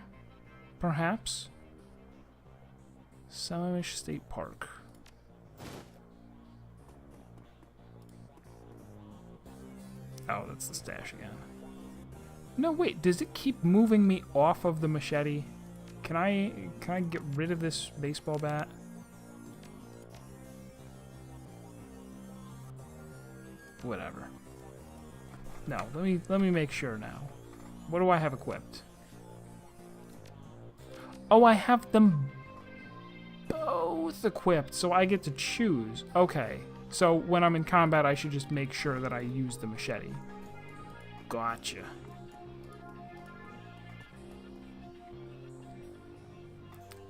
Perhaps? Selmish State Park. Oh, that's the stash again. No, wait, does it keep moving me off of the machete? Can I get rid of this baseball bat? Whatever. No, let me make sure now. What do I have equipped? Oh, I have them both equipped, so I get to choose. Okay. So when I'm in combat, I should just make sure that I use the machete. Gotcha.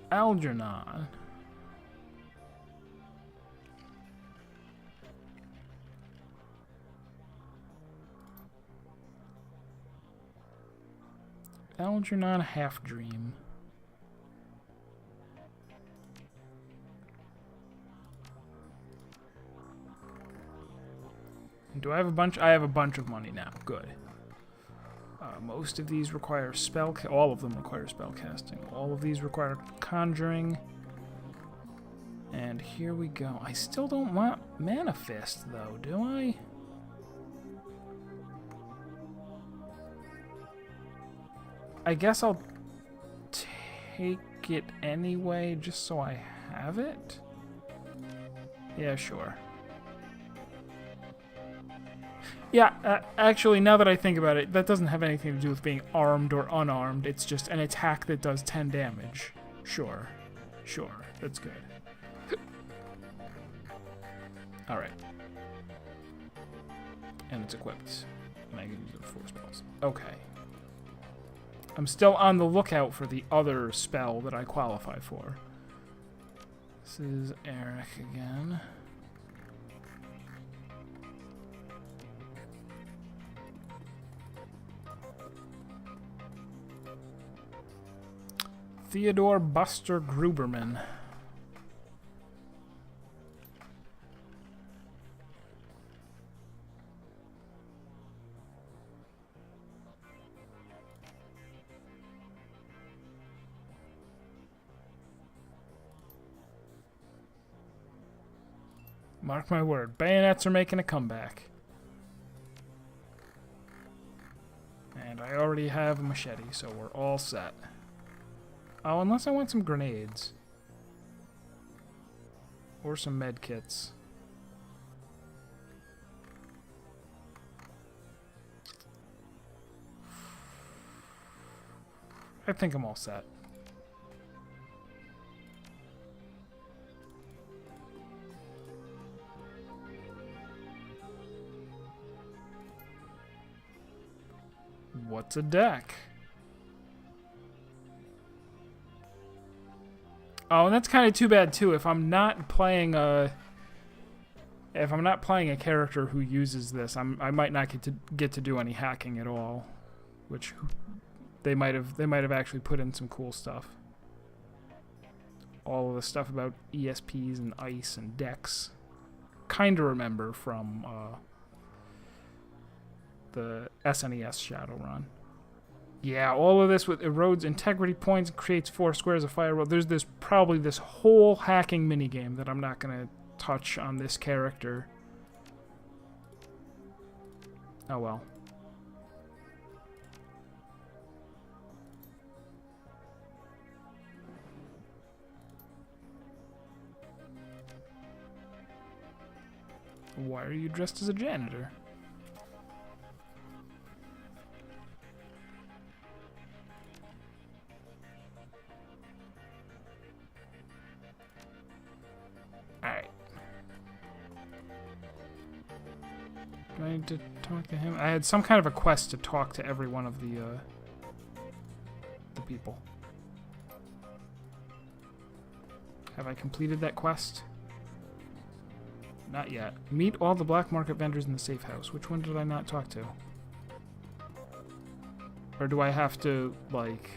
Algernon. Algernon Half Dream. Do I have a bunch? I have a bunch of money now. Good. Most of these require all of them require spell casting. All of these require conjuring. And here we go. I still don't want manifest though, do I? I guess I'll take it anyway, just so I have it. Yeah, sure. Yeah, actually, now that I think about it, that doesn't have anything to do with being armed or unarmed. It's just an attack that does 10 damage. Sure. Sure. That's good. Alright. And it's equipped. And I can use it for 4 spells. Okay. I'm still on the lookout for the other spell that I qualify for. This is Eric again. Theodore Buster Gruberman. Mark my word, bayonets are making a comeback. And I already have a machete, so we're all set. Oh, unless I want some grenades. Or some med kits. I think I'm all set. What's a deck? Oh, and that's kind of too bad too. If I'm not playing a character who uses this, I might not get to do any hacking at all, which they might have actually put in some cool stuff. All of the stuff about ESPs and ice and decks, kind of remember from the SNES Shadowrun. Yeah, all of this with erodes integrity points, creates 4 squares of firewall. There's probably this whole hacking minigame that I'm not gonna touch on this character. Oh well. Why are you dressed as a janitor? Alright. Do I need to talk to him? I had some kind of a quest to talk to every one of the people. Have I completed that quest? Not yet. Meet all the black market vendors in the safe house. Which one did I not talk to? Or do I have to, like...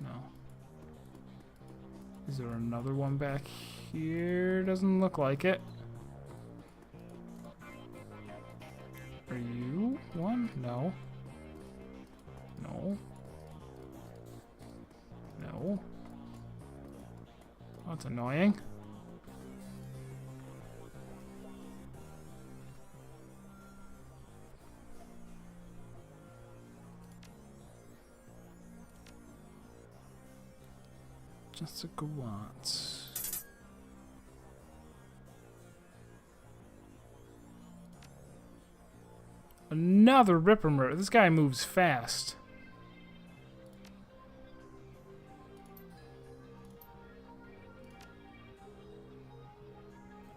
No. Is there another one back here? Doesn't look like it. Are you one? No. No. No. Oh, that's annoying. Jessica Watts. Another Ripper Murder. This guy moves fast.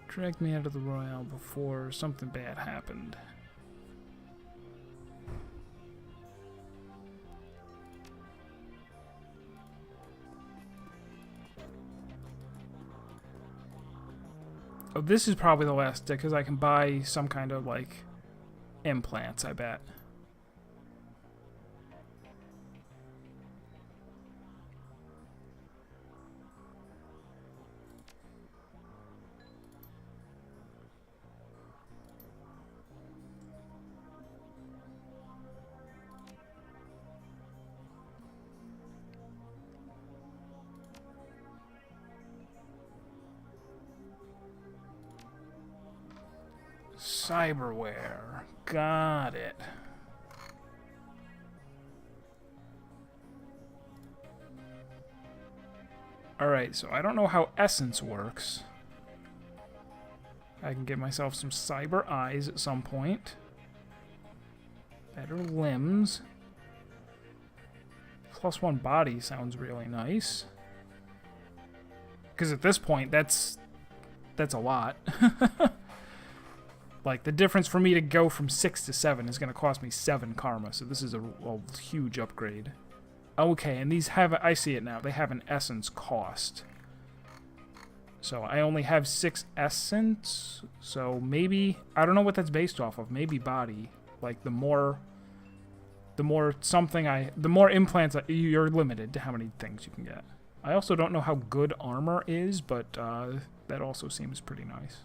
Dragged me out of the Royale before something bad happened. Oh, this is probably the last stick because I can buy some kind of, like, implants, I bet. Cyberware. Got it. Alright, so I don't know how Essence works. I can get myself some cyber eyes at some point. Better limbs. +1 body sounds really nice. Because at this point, that's a lot. Like, the difference for me to go from 6 to 7 is going to cost me 7 karma, so this is a huge upgrade. Okay, and these have, I see it now, they have an essence cost. So I only have 6 essence, so maybe, I don't know what that's based off of, maybe body. Like, the more implants, you're limited to how many things you can get. I also don't know how good armor is, but that also seems pretty nice.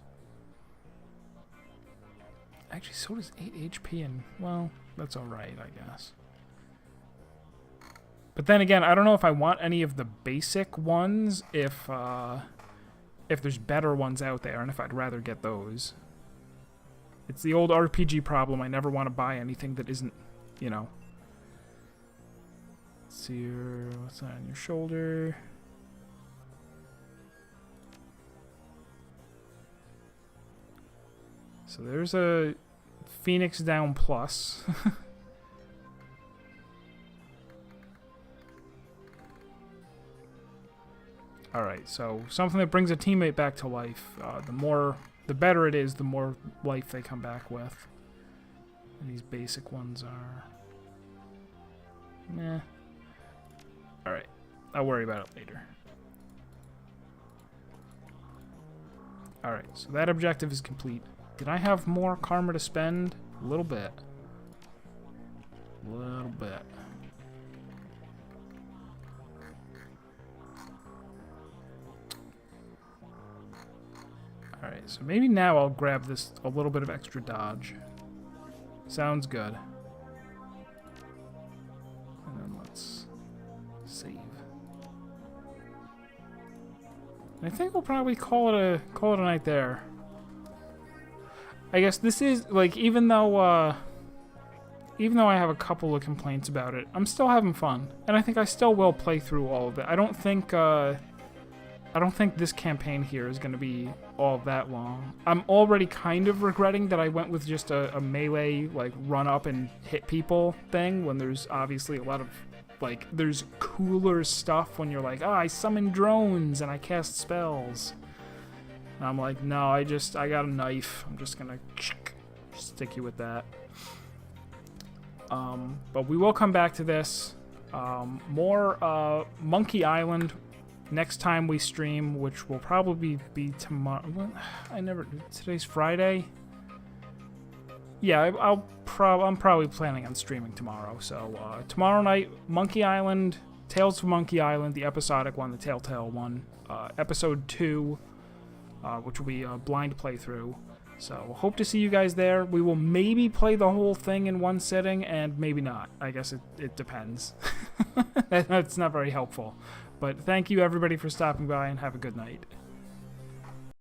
Actually, so does 8 HP, and, well, that's alright, I guess. But then again, I don't know if I want any of the basic ones, if there's better ones out there, and if I'd rather get those. It's the old RPG problem. I never want to buy anything that isn't, you know. Let's see what's that on your shoulder? So there's a Phoenix Down Plus. Alright, so something that brings a teammate back to life. The better it is, the more life they come back with. And these basic ones are... meh. Alright, I'll worry about it later. Alright, so that objective is complete. Did I have more karma to spend? A little bit. A little bit. Alright, so maybe now I'll grab this, a little bit of extra dodge. Sounds good. And then let's save. I think we'll probably call it a night there. I guess this is like even though I have a couple of complaints about it, I'm still having fun, and I think I still will play through all of it. I don't think this campaign here is going to be all that long. I'm already kind of regretting that I went with just a melee like run up and hit people thing when there's obviously a lot of like there's cooler stuff when you're like, I summon drones and I cast spells. And I'm like, no, I got a knife. I'm just gonna stick you with that. But we will come back to this. More Monkey Island next time we stream, which will probably be tomorrow. Today's Friday. Yeah, I'm probably planning on streaming tomorrow. So tomorrow night, Monkey Island, Tales from Monkey Island, the episodic one, the Telltale one, episode 2, which will be a blind playthrough. So hope to see you guys there. We will maybe play the whole thing in one sitting, and maybe not. I guess it depends. That's not very helpful. But thank you everybody for stopping by, and have a good night.